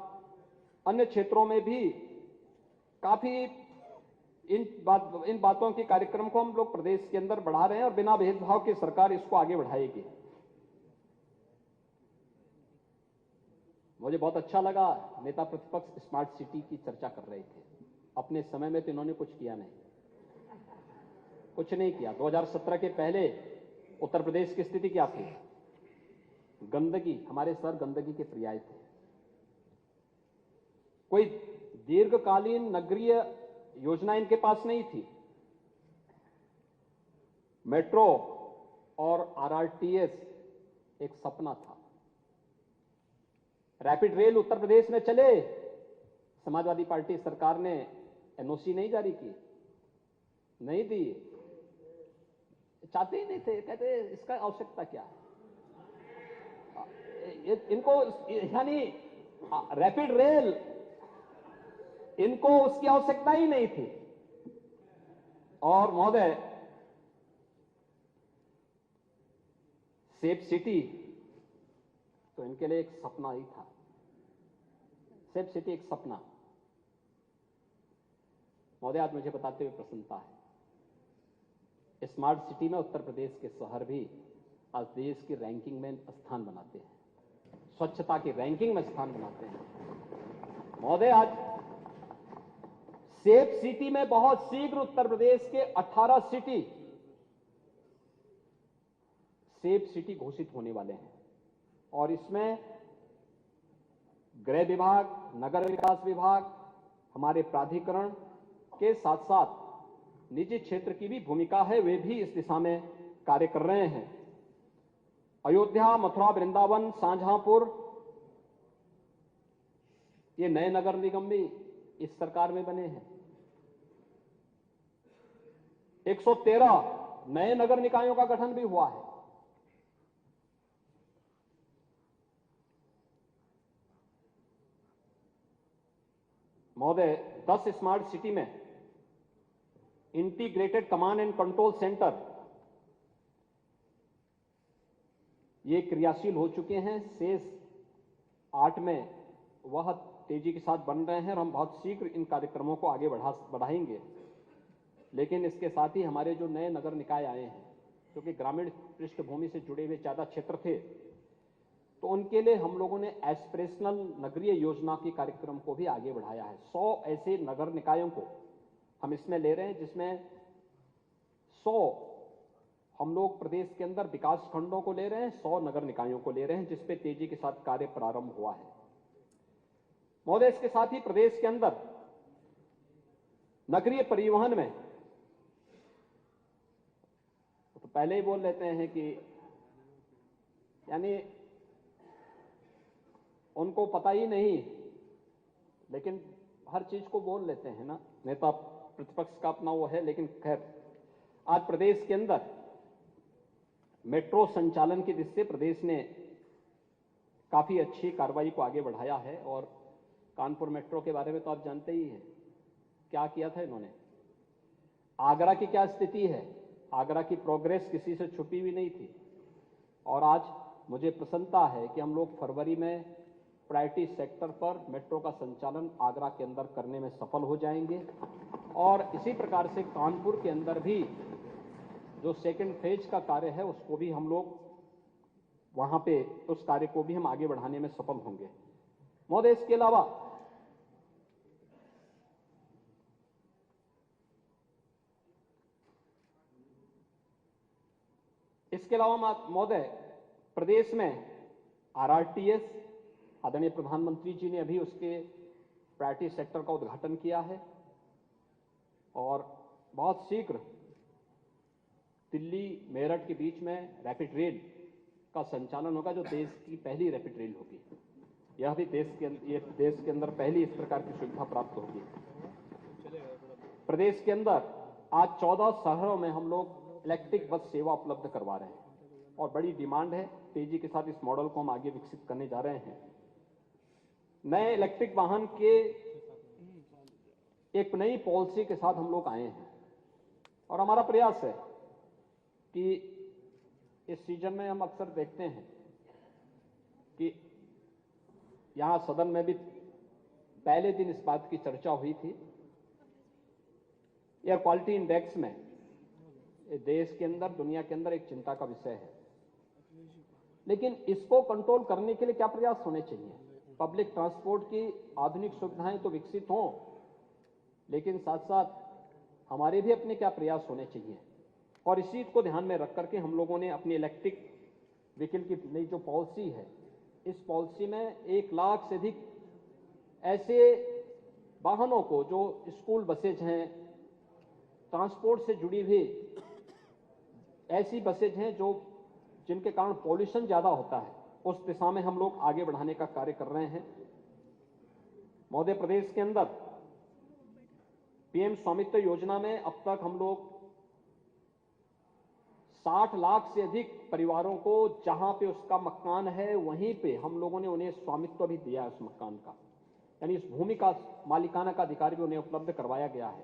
S2: अन्य क्षेत्रों में भी काफी इन बातों के कार्यक्रम को हम लोग प्रदेश के अंदर बढ़ा रहे हैं और बिना भेदभाव के सरकार इसको आगे बढ़ाएगी। मुझे बहुत अच्छा लगा, नेता प्रतिपक्ष स्मार्ट सिटी की चर्चा कर रहे थे। अपने समय में तो इन्होंने कुछ किया नहीं, कुछ नहीं किया। 2017 के पहले उत्तर प्रदेश की स्थिति क्या थी? गंदगी, हमारे सर गंदगी के पर्याय थे। कोई दीर्घकालीन नगरीय योजना इनके पास नहीं थी। मेट्रो और आरआरटीएस एक सपना था। रैपिड रेल उत्तर प्रदेश में चले, समाजवादी पार्टी सरकार ने एनओसी नहीं जारी की, नहीं दी, चाहते ही नहीं थे, कहते इसका आवश्यकता क्या है इनको, यानी रैपिड रेल, इनको उसकी आवश्यकता ही नहीं थी। और महोदय, सेफ सिटी तो इनके लिए एक सपना ही था। सेफ सिटी एक सपना। महोदय, आज मुझे बताते हुए प्रसन्नता है, स्मार्ट सिटी में उत्तर प्रदेश के शहर भी आज देश की रैंकिंग में स्थान बनाते हैं, स्वच्छता की रैंकिंग में स्थान बनाते हैं। महोदय, आज सेफ सिटी में बहुत शीघ्र उत्तर प्रदेश के 18 सिटी सेफ सिटी घोषित होने वाले हैं, और इसमें गृह विभाग, नगर विकास विभाग, हमारे प्राधिकरण के साथ साथ निजी क्षेत्र की भी भूमिका है, वे भी इस दिशा में कार्य कर रहे हैं। अयोध्या, मथुरा, वृंदावन, शाहजहांपुर, ये नए नगर निगम भी इस सरकार में बने हैं। 113 नए नगर निकायों का गठन भी हुआ है। महोदय, 10 स्मार्ट सिटी में integrated command and control centre ये क्रियाशील हो चुके हैं। शेष 8 में वह तेजी के साथ बन रहे हैं और हम बहुत शीघ्र इन कार्यक्रमों को आगे बढ़ाएंगे। लेकिन इसके साथ ही हमारे जो नए नगर निकाय आए हैं, क्योंकि ग्रामीण पृष्ठभूमि से जुड़े हुए ज्यादा क्षेत्र थे, तो उनके लिए हम लोगों ने एस्पिरेशनल नगरीय योजना के कार्यक्रम को भी आगे बढ़ाया है। 100 ऐसे नगर निकायों को हम इसमें ले रहे हैं, जिसमें 100 हम लोग प्रदेश के अंदर विकास खंडों को ले रहे हैं, 100 नगर निकायों को ले रहे हैं, जिसपे तेजी के साथ कार्य प्रारंभ हुआ है। महोदय, इसके साथ ही प्रदेश के अंदर नगरीय परिवहन में तो पहले ही बोल लेते हैं कि यानी उनको पता ही नहीं, लेकिन हर चीज को बोल लेते हैं ना, नेता प्रतिपक्ष का अपना वो है। लेकिन खैर, आज प्रदेश के अंदर मेट्रो संचालन की दृष्टि से प्रदेश ने काफी अच्छी कार्रवाई को आगे बढ़ाया है। और कानपुर मेट्रो के बारे में तो आप जानते ही हैं, क्या किया था इन्होंने। आगरा की क्या स्थिति है, आगरा की प्रोग्रेस किसी से छुपी हुई नहीं थी। और आज मुझे प्रसन्नता है कि हम लोग फरवरी में प्रायोरिटी सेक्टर पर मेट्रो का संचालन आगरा के अंदर करने में सफल हो जाएंगे। और इसी प्रकार से कानपुर के अंदर भी जो सेकंड फेज का कार्य है, उसको भी हम लोग वहां पे उस कार्य को भी हम आगे बढ़ाने में सफल होंगे। महोदय, इसके अलावा महोदय, प्रदेश में आरआरटीएस, आदरणीय प्रधानमंत्री जी ने अभी उसके प्रायोरिटी सेक्टर का उद्घाटन किया है, और बहुत शीघ्र दिल्ली मेरठ के बीच में रैपिड रेल का संचालन होगा, जो देश की पहली रैपिड रेल होगी। यह भी देश के अंदर पहली इस प्रकार की सुविधा प्राप्त होगी। प्रदेश के अंदर आज 14 शहरों में हम लोग इलेक्ट्रिक बस सेवा उपलब्ध करवा रहे हैं, और बड़ी डिमांड है। तेजी के साथ इस मॉडल को हम आगे विकसित करने जा रहे हैं। नए इलेक्ट्रिक वाहन के एक नई पॉलिसी के साथ हम लोग आए हैं, और हमारा प्रयास है कि इस सीजन में हम अक्सर देखते हैं कि यहां सदन में भी पहले दिन इस बात की चर्चा हुई थी, एयर क्वालिटी इंडेक्स में देश के अंदर, दुनिया के अंदर एक चिंता का विषय है। लेकिन इसको कंट्रोल करने के लिए क्या प्रयास होने चाहिए। पब्लिक ट्रांसपोर्ट की आधुनिक सुविधाएं तो विकसित हों, लेकिन साथ साथ हमारे भी अपने क्या प्रयास होने चाहिए। और इसी को ध्यान में रख करके हम लोगों ने अपनी इलेक्ट्रिक व्हीकल की नई जो पॉलिसी है, इस पॉलिसी में 1 लाख से अधिक ऐसे वाहनों को, जो स्कूल बसेज हैं, ट्रांसपोर्ट से जुड़ी हुई ऐसी बसेज हैं जो जिनके कारण पॉल्यूशन ज्यादा होता है, उस दिशा में हम लोग आगे बढ़ाने का कार्य कर रहे हैं। महोदय, प्रदेश के अंदर पीएम स्वामित्व योजना में अब तक हम लोग 60 लाख से अधिक परिवारों को, जहां पे उसका मकान है वहीं पे हम लोगों ने उन्हें स्वामित्व भी दिया है उस मकान का, यानी इस भूमि का मालिकाना का अधिकार भी उन्हें उपलब्ध करवाया गया है।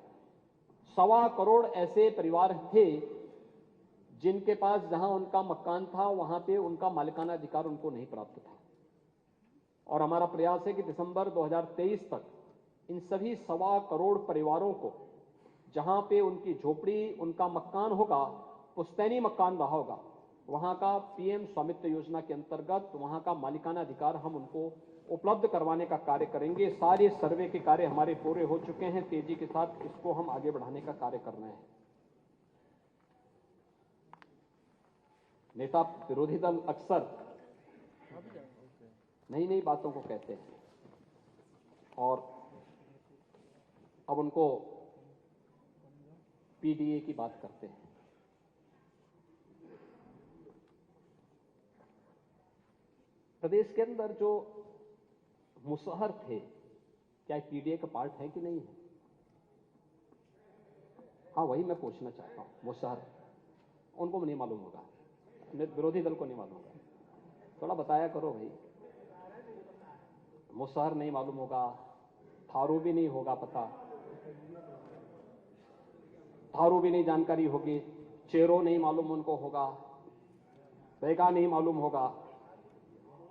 S2: 1.25 करोड़ ऐसे परिवार थे जिनके पास जहां उनका मकान था वहां पे उनका मालिकाना अधिकार उनको नहीं प्राप्त था, और हमारा प्रयास है कि दिसंबर 2023 तक इन सभी 1.25 करोड़ परिवारों को, जहां पे उनकी झोपड़ी, उनका मकान होगा, पुश्तैनी मकान रहा होगा, वहां का पीएम स्वामित्व योजना के अंतर्गत वहां का मालिकाना अधिकार हम उनको उपलब्ध करवाने का कार्य करेंगे। सारे सर्वे के कार्य हमारे पूरे हो चुके हैं, तेजी के साथ इसको हम आगे बढ़ाने का कार्य कर रहे हैं। नेता विरोधी दल अक्सर नई नई बातों को कहते हैं और अब उनको पीडीए की बात करते हैं। प्रदेश के अंदर जो मुसहर थे, क्या पीडीए का पार्ट है कि नहीं है? हाँ, वही मैं पूछना चाहता हूं। मुसहर उनको नहीं मालूम होगा, विरोधी दल को नहीं मालूम होगा, थोड़ा बताया करो भाई। मुसहर नहीं मालूम होगा, थारू भी नहीं होगा पता, थारू भी नहीं जानकारी होगी, चेरो नहीं मालूम उनको होगा, बेगा नहीं मालूम होगा,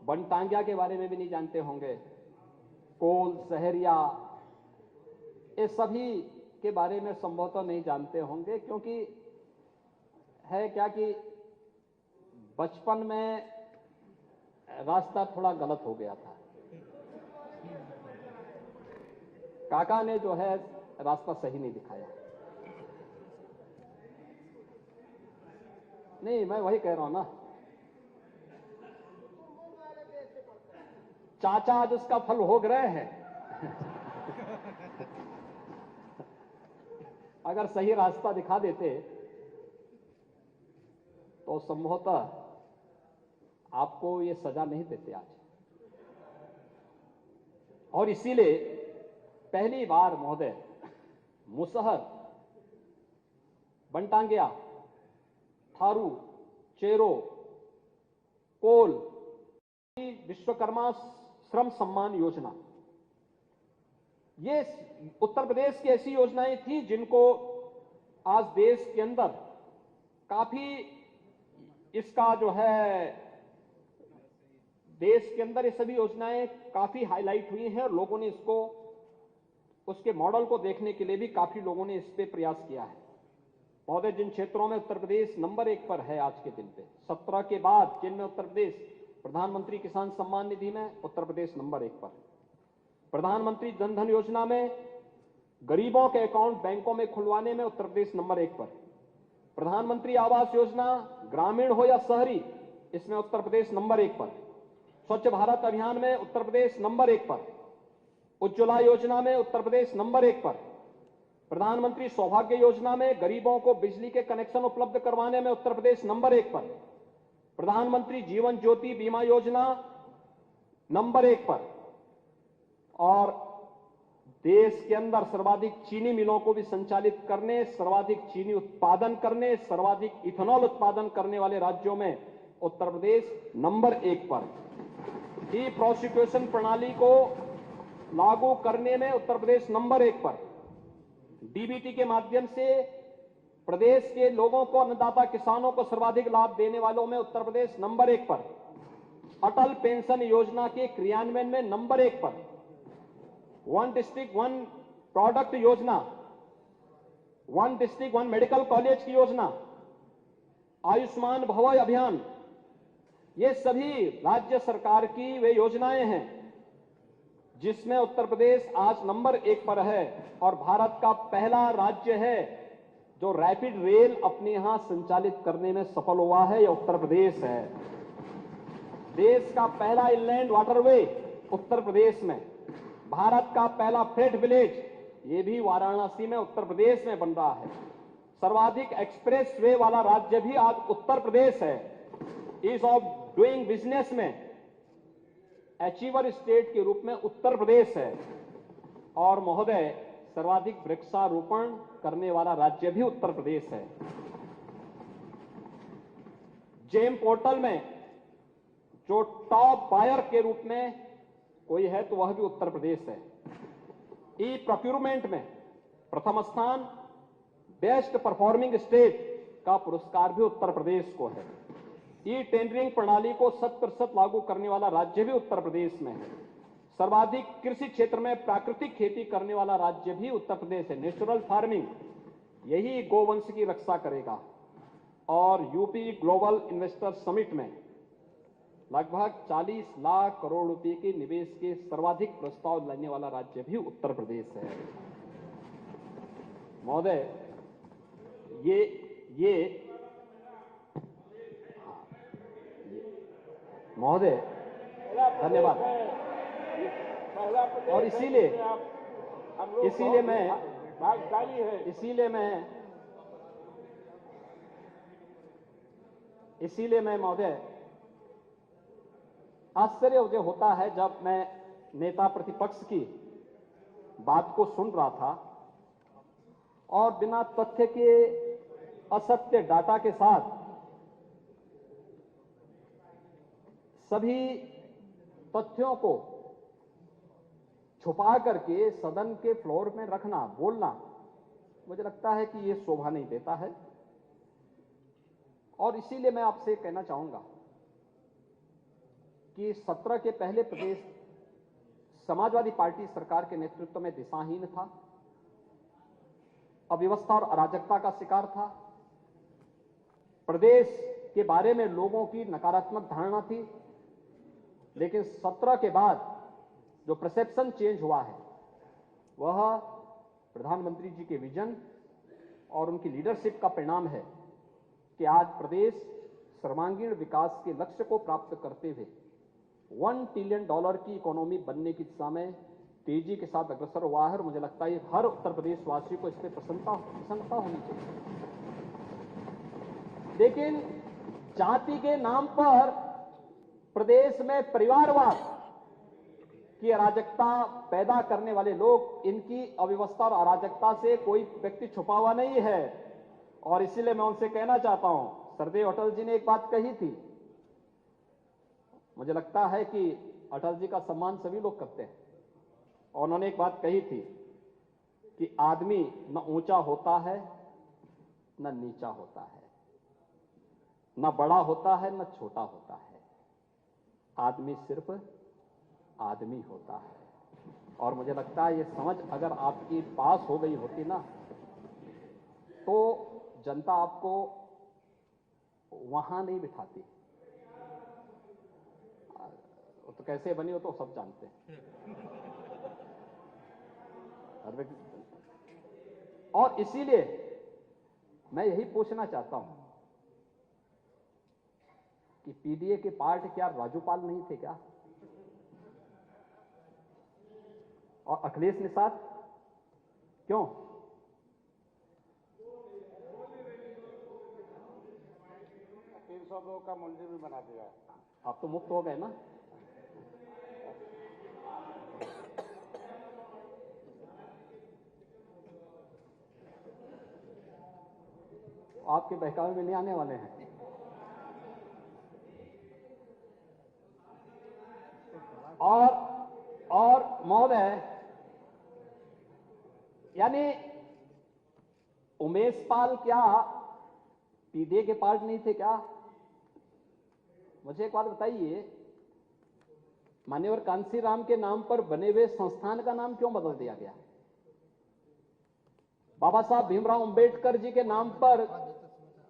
S2: बनटांगिया के बारे में भी नहीं जानते होंगे, कोल, सहरिया, ये सभी के बारे में संभवतः नहीं जानते होंगे, क्योंकि है क्या कि बचपन में रास्ता थोड़ा गलत हो गया था। काका ने जो है रास्ता सही नहीं दिखाया। नहीं, मैं वही कह रहा हूं ना, चाचा आज उसका फल भोग रहे हैं। अगर सही रास्ता दिखा देते तो संभवतः आपको ये सजा नहीं देते आज। और इसीलिए पहली बार महोदय, मुसहर, बनटांगिया, थारू, चेरो, कोल, विश्वकर्मा श्रम सम्मान योजना, ये उत्तर प्रदेश की ऐसी योजनाएं थी जिनको आज देश के अंदर काफी, इसका जो है देश के अंदर ये सभी योजनाएं काफी हाईलाइट हुई हैं और लोगों ने इसको, उसके मॉडल को देखने के लिए भी काफी लोगों ने इस पे प्रयास किया है। महोदय, जिन क्षेत्रों में उत्तर प्रदेश नंबर 1 पर है आज के दिन पे, 17 के बाद जिनमें उत्तर प्रदेश, प्रधानमंत्री किसान सम्मान निधि में उत्तर प्रदेश नंबर 1 पर, प्रधानमंत्री जन धन योजना में गरीबों के अकाउंट बैंकों में खुलवाने में उत्तर प्रदेश नंबर 1 पर, प्रधानमंत्री आवास योजना ग्रामीण हो या शहरी, इसमें उत्तर प्रदेश नंबर 1 पर, स्वच्छ भारत अभियान में उत्तर प्रदेश नंबर 1 पर, उज्ज्वला योजना में उत्तर प्रदेश नंबर 1 पर, प्रधानमंत्री सौभाग्य योजना में गरीबों को बिजली के कनेक्शन उपलब्ध करवाने में उत्तर प्रदेश नंबर 1 पर, प्रधानमंत्री जीवन ज्योति बीमा योजना नंबर 1 पर, और देश के अंदर सर्वाधिक चीनी मिलों को भी संचालित करने, सर्वाधिक चीनी उत्पादन करने, सर्वाधिक इथेनॉल उत्पादन करने वाले राज्यों में उत्तर प्रदेश नंबर 1 पर, ई प्रोसिक्यूशन प्रणाली को लागू करने में उत्तर प्रदेश नंबर 1 पर, डीबीटी के माध्यम से प्रदेश के लोगों को, अन्नदाता किसानों को सर्वाधिक लाभ देने वालों में उत्तर प्रदेश नंबर 1 पर, अटल पेंशन योजना के क्रियान्वयन में नंबर 1 पर, वन डिस्ट्रिक्ट वन प्रोडक्ट योजना, one district one medical college की योजना, आयुष्मान भव अभियान, ये सभी राज्य सरकार की वे योजनाएं हैं जिसमें उत्तर प्रदेश आज नंबर 1 पर है और भारत का पहला राज्य है जो रैपिड रेल अपने यहां संचालित करने में सफल हुआ है, यह उत्तर प्रदेश है। देश का पहला इनलैंड वाटरवे उत्तर प्रदेश में, भारत का पहला फ्रेट विलेज ये भी वाराणसी में उत्तर प्रदेश में बन रहा है। सर्वाधिक एक्सप्रेस वे वाला राज्य भी आज उत्तर प्रदेश है। ईज ऑफ डूइंग बिजनेस में अचीवर स्टेट के रूप में उत्तर प्रदेश है। और महोदय, सर्वाधिक वृक्षारोपण करने वाला राज्य भी उत्तर प्रदेश है। जेम पोर्टल में जो टॉप बायर के रूप में कोई है तो वह भी उत्तर प्रदेश है। ई प्रोक्यूरमेंट में प्रथम स्थान, बेस्ट परफॉर्मिंग स्टेट का पुरस्कार भी उत्तर प्रदेश को है। ई टेंडरिंग प्रणाली को 100% लागू करने वाला राज्य भी उत्तर प्रदेश में है। सर्वाधिक कृषि क्षेत्र में प्राकृतिक खेती करने वाला राज्य भी उत्तर प्रदेश है। नेचुरल फार्मिंग, यही गोवंश की रक्षा करेगा। और यूपी ग्लोबल इन्वेस्टर समिट में लगभग 40 लाख करोड़ रुपए के निवेश के सर्वाधिक प्रस्ताव लाने वाला राज्य भी उत्तर प्रदेश है। महोदय, महोदय धन्यवाद। और इसीलिए मैं महोदय आश्चर्य मुझे होता है जब मैं नेता प्रतिपक्ष की बात को सुन रहा था और बिना तथ्य के असत्य डाटा के साथ सभी तथ्यों को छुपा करके सदन के फ्लोर में रखना, बोलना, मुझे लगता है कि यह शोभा नहीं देता है। और इसीलिए मैं आपसे कहना चाहूंगा कि 17 के पहले प्रदेश समाजवादी पार्टी सरकार के नेतृत्व में दिशाहीन था, अव्यवस्था और अराजकता का शिकार था। प्रदेश के बारे में लोगों की नकारात्मक धारणा थी। लेकिन 17 के बाद जो परसेप्शन चेंज हुआ है वह प्रधानमंत्री जी के विजन और उनकी लीडरशिप का परिणाम है कि आज प्रदेश सर्वांगीण विकास के लक्ष्य को प्राप्त करते हुए $1 ट्रिलियन की इकोनॉमी बनने की दिशा में तेजी के साथ अग्रसर हुआ है। और मुझे लगता है हर उत्तर प्रदेश वासी को इस पर प्रसन्नता होनी चाहिए। लेकिन जाति के नाम पर प्रदेश में परिवारवाद की अराजकता पैदा करने वाले लोग, इनकी अव्यवस्था और अराजकता से कोई व्यक्ति छुपा हुआ नहीं है। और इसीलिए मैं उनसे कहना चाहता हूं, सरदेव अटल जी ने एक बात कही थी, मुझे लगता है कि अटल जी का सम्मान सभी लोग करते हैं। और उन्होंने एक बात कही थी कि आदमी न ऊंचा होता है न नीचा होता है, न बड़ा होता है न छोटा होता है, आदमी सिर्फ आदमी होता है। और मुझे लगता है ये समझ अगर आपकी पास हो गई होती ना तो जनता आपको वहां नहीं बिठाती। तो कैसे बनी हो तो सब जानते हैं। और इसीलिए मैं यही पूछना चाहता हूं कि पीडीए के पार्ट क्या राजूपाल नहीं थे क्या? और अखिलेश निषाद क्यों?
S4: का मंदिर भी बना दिया।
S2: आप तो मुक्त हो गए ना। आपके बहकावे में नहीं आने वाले हैं। और महोदय, यानी उमेश पाल क्या पीडीए के पार्ट नहीं थे क्या? मुझे एक बात बताइए, मान्यवर कांशीराम के नाम पर बने हुए संस्थान का नाम क्यों बदल दिया गया? बाबा साहब भीमराव अंबेडकर जी के नाम पर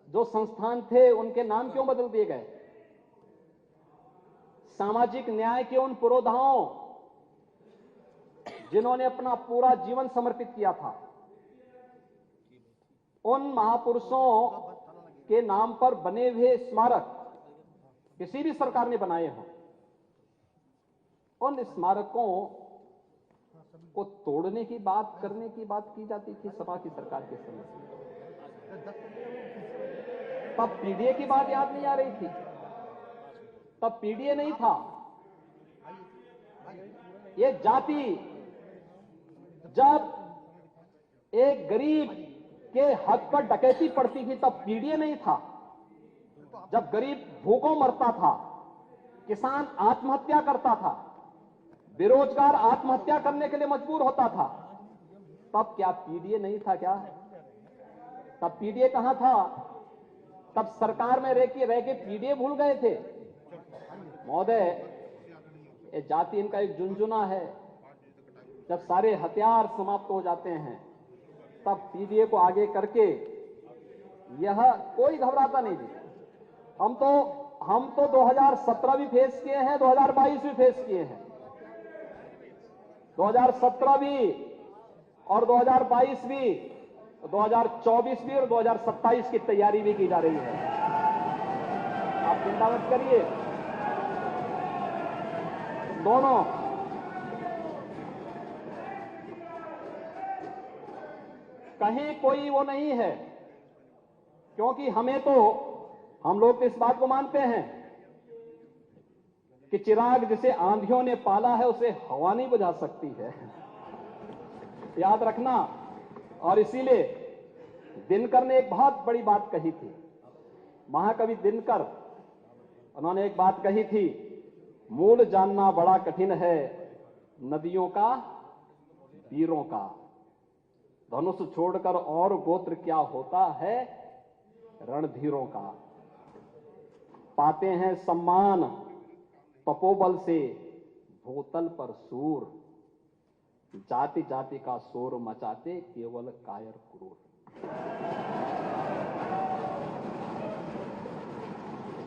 S2: जो संस्थान थे उनके नाम क्यों बदल दिए गए? सामाजिक न्याय के उन पुरोधाओं जिन्होंने अपना पूरा जीवन समर्पित किया था, उन महापुरुषों के नाम पर बने हुए स्मारक किसी भी सरकार ने बनाए हों, उन स्मारकों को तोड़ने की बात करने की बात की जाती थी सपा की सरकार के समय। तब पीडीए की बात याद नहीं आ रही थी, तब पीडीए नहीं था। ये जाति, जब एक गरीब के हक पर डकैती पड़ती थी तब पीडीए नहीं था। जब गरीब भूखों मरता था, किसान आत्महत्या करता था, बेरोजगार आत्महत्या करने के लिए मजबूर होता था, तब क्या पीडीए नहीं था क्या? तब पीडीए कहां था? तब सरकार में रह के पीडीए भूल गए थे? महोदय, ये जाति इनका एक झुनझुना है। जब सारे हथियार समाप्त हो जाते हैं तब पीडीए को आगे करके यह कोई घबराता नहीं थी। हम तो 2017 भी फेस किए हैं, 2022 भी फेस किए हैं। 2017 भी और 2022 भी, 2024 भी और 2027 की तैयारी भी की जा रही है। आप चिंता मत करिए, दोनों कहीं कोई वो नहीं है, क्योंकि हम लोग तो इस बात को मानते हैं कि चिराग जिसे आंधियों ने पाला है उसे हवा नहीं बुझा सकती है, याद रखना। और इसीलिए दिनकर ने एक बहुत बड़ी बात कही थी, महाकवि दिनकर, उन्होंने एक बात कही थी, मूल जानना बड़ा कठिन है नदियों का, वीरों का, धनुष छोड़कर और गोत्र क्या होता है रणधीरों का। पाते हैं सम्मान तपोबल से भूतल पर सूर, जाति जाति का शोर मचाते केवल कायर क्रूर।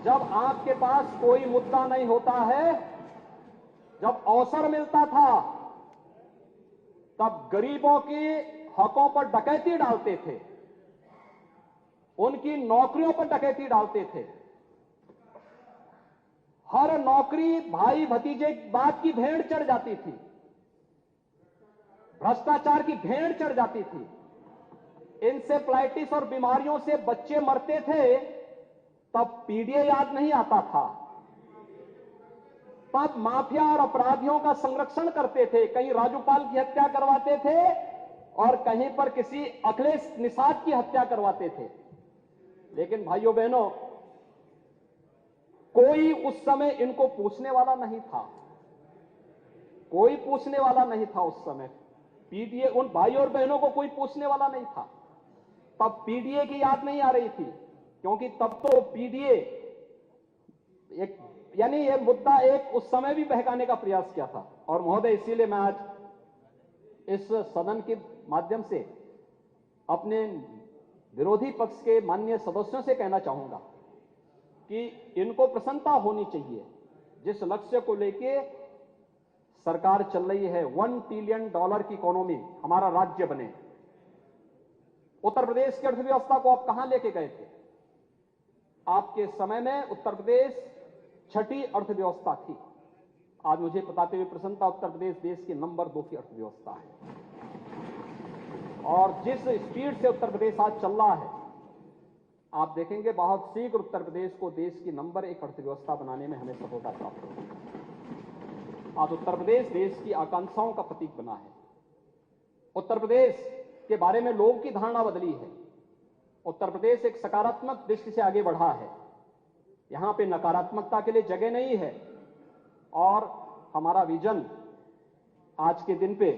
S2: जब आपके पास कोई मुद्दा नहीं होता है, जब अवसर मिलता था तब गरीबों की हकों पर डकैती डालते थे, उनकी नौकरियों पर डकैती डालते थे। हर नौकरी भाई भतीजे बात की भेड़ चढ़ जाती थी, भ्रष्टाचार की भेड़ चढ़ जाती थी, इंसेफ्लाइटिस और बीमारियों से बच्चे मरते थे, तब पीडीए याद नहीं आता था। तब माफिया और अपराधियों का संरक्षण करते थे, कहीं राजूपाल की हत्या करवाते थे और कहीं पर किसी अखिलेश निषाद की हत्या करवाते थे। लेकिन भाइयों बहनों, कोई उस समय इनको पूछने वाला नहीं था, कोई पूछने वाला नहीं था उस समय। पीडीए, उन भाइयों और बहनों को कोई पूछने वाला नहीं था। तब पीडीए की याद नहीं आ रही थी, क्योंकि तब तो पीडीए एक, यानी ये मुद्दा एक उस समय भी बहकाने का प्रयास किया था। और महोदय, इसीलिए मैं आज इस सदन के माध्यम से अपने विरोधी पक्ष के माननीय सदस्यों से कहना चाहूंगा कि इनको प्रसन्नता होनी चाहिए। जिस लक्ष्य को लेके सरकार चल रही है, $1 ट्रिलियन की इकोनॉमी हमारा राज्य बने, उत्तर प्रदेश की अर्थव्यवस्था को आप कहां लेके गए थे? आपके समय में उत्तर प्रदेश 6ठी अर्थव्यवस्था थी। आज मुझे बताते हुए प्रसन्नता, उत्तर प्रदेश देश की नंबर 2 की अर्थव्यवस्था है। और जिस स्पीड से उत्तर प्रदेश आज चल रहा है, आप देखेंगे बहुत शीघ्र उत्तर प्रदेश को देश की नंबर 1 अर्थव्यवस्था बनाने में हमें सफलता प्राप्त होगी। आज उत्तर प्रदेश देश की आकांक्षाओं का प्रतीक बना है। उत्तर प्रदेश के बारे में लोगों की धारणा बदली है। उत्तर प्रदेश एक सकारात्मक दृष्टि से आगे बढ़ा है, यहां पे नकारात्मकता के लिए जगह नहीं है। और हमारा विजन आज के दिन पे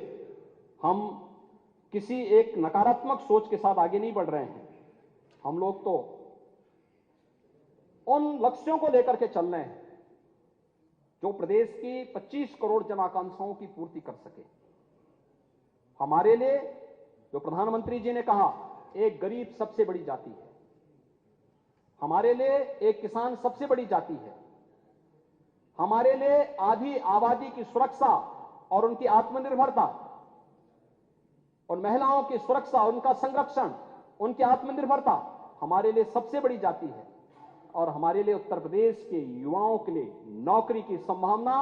S2: हम किसी एक नकारात्मक सोच के साथ आगे नहीं बढ़ रहे हैं। हम लोग तो उन लक्ष्यों को लेकर के चल रहे हैं जो प्रदेश की 25 करोड़ जन आकांक्षाओं की पूर्ति कर सके। हमारे लिए जो प्रधानमंत्री जी ने कहा, एक गरीब सबसे बड़ी जाति है, हमारे लिए एक किसान सबसे बड़ी जाति है, हमारे लिए आधी आबादी की सुरक्षा और उनकी आत्मनिर्भरता और महिलाओं की सुरक्षा, उनका संरक्षण, उनकी आत्मनिर्भरता हमारे लिए सबसे बड़ी जाति है। और हमारे लिए उत्तर प्रदेश के युवाओं के लिए नौकरी की संभावना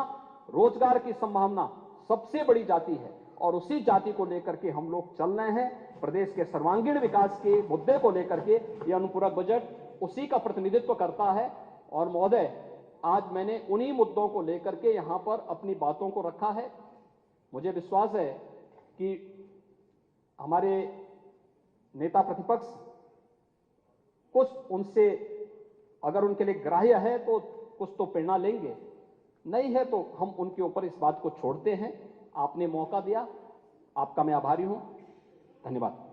S2: रोजगार की संभावना सबसे बड़ी जाति है और उसी जाति को लेकर के हम लोग चल रहे हैं। प्रदेश के सर्वांगीण विकास के मुद्दे को लेकर के यह अनुपूरक बजट उसी का प्रतिनिधित्व करता है। और महोदय, आज मैंने उन्हीं मुद्दों को लेकर के यहां पर अपनी बातों को रखा है। मुझे विश्वास है कि हमारे नेता प्रतिपक्ष कुछ उनसे अगर उनके लिए ग्राह्य है तो कुछ तो प्रेरणा लेंगे, नहीं है तो हम उनके ऊपर इस बात को छोड़ते हैं। आपने मौका दिया, आपका मैं आभारी हूं। धन्यवाद।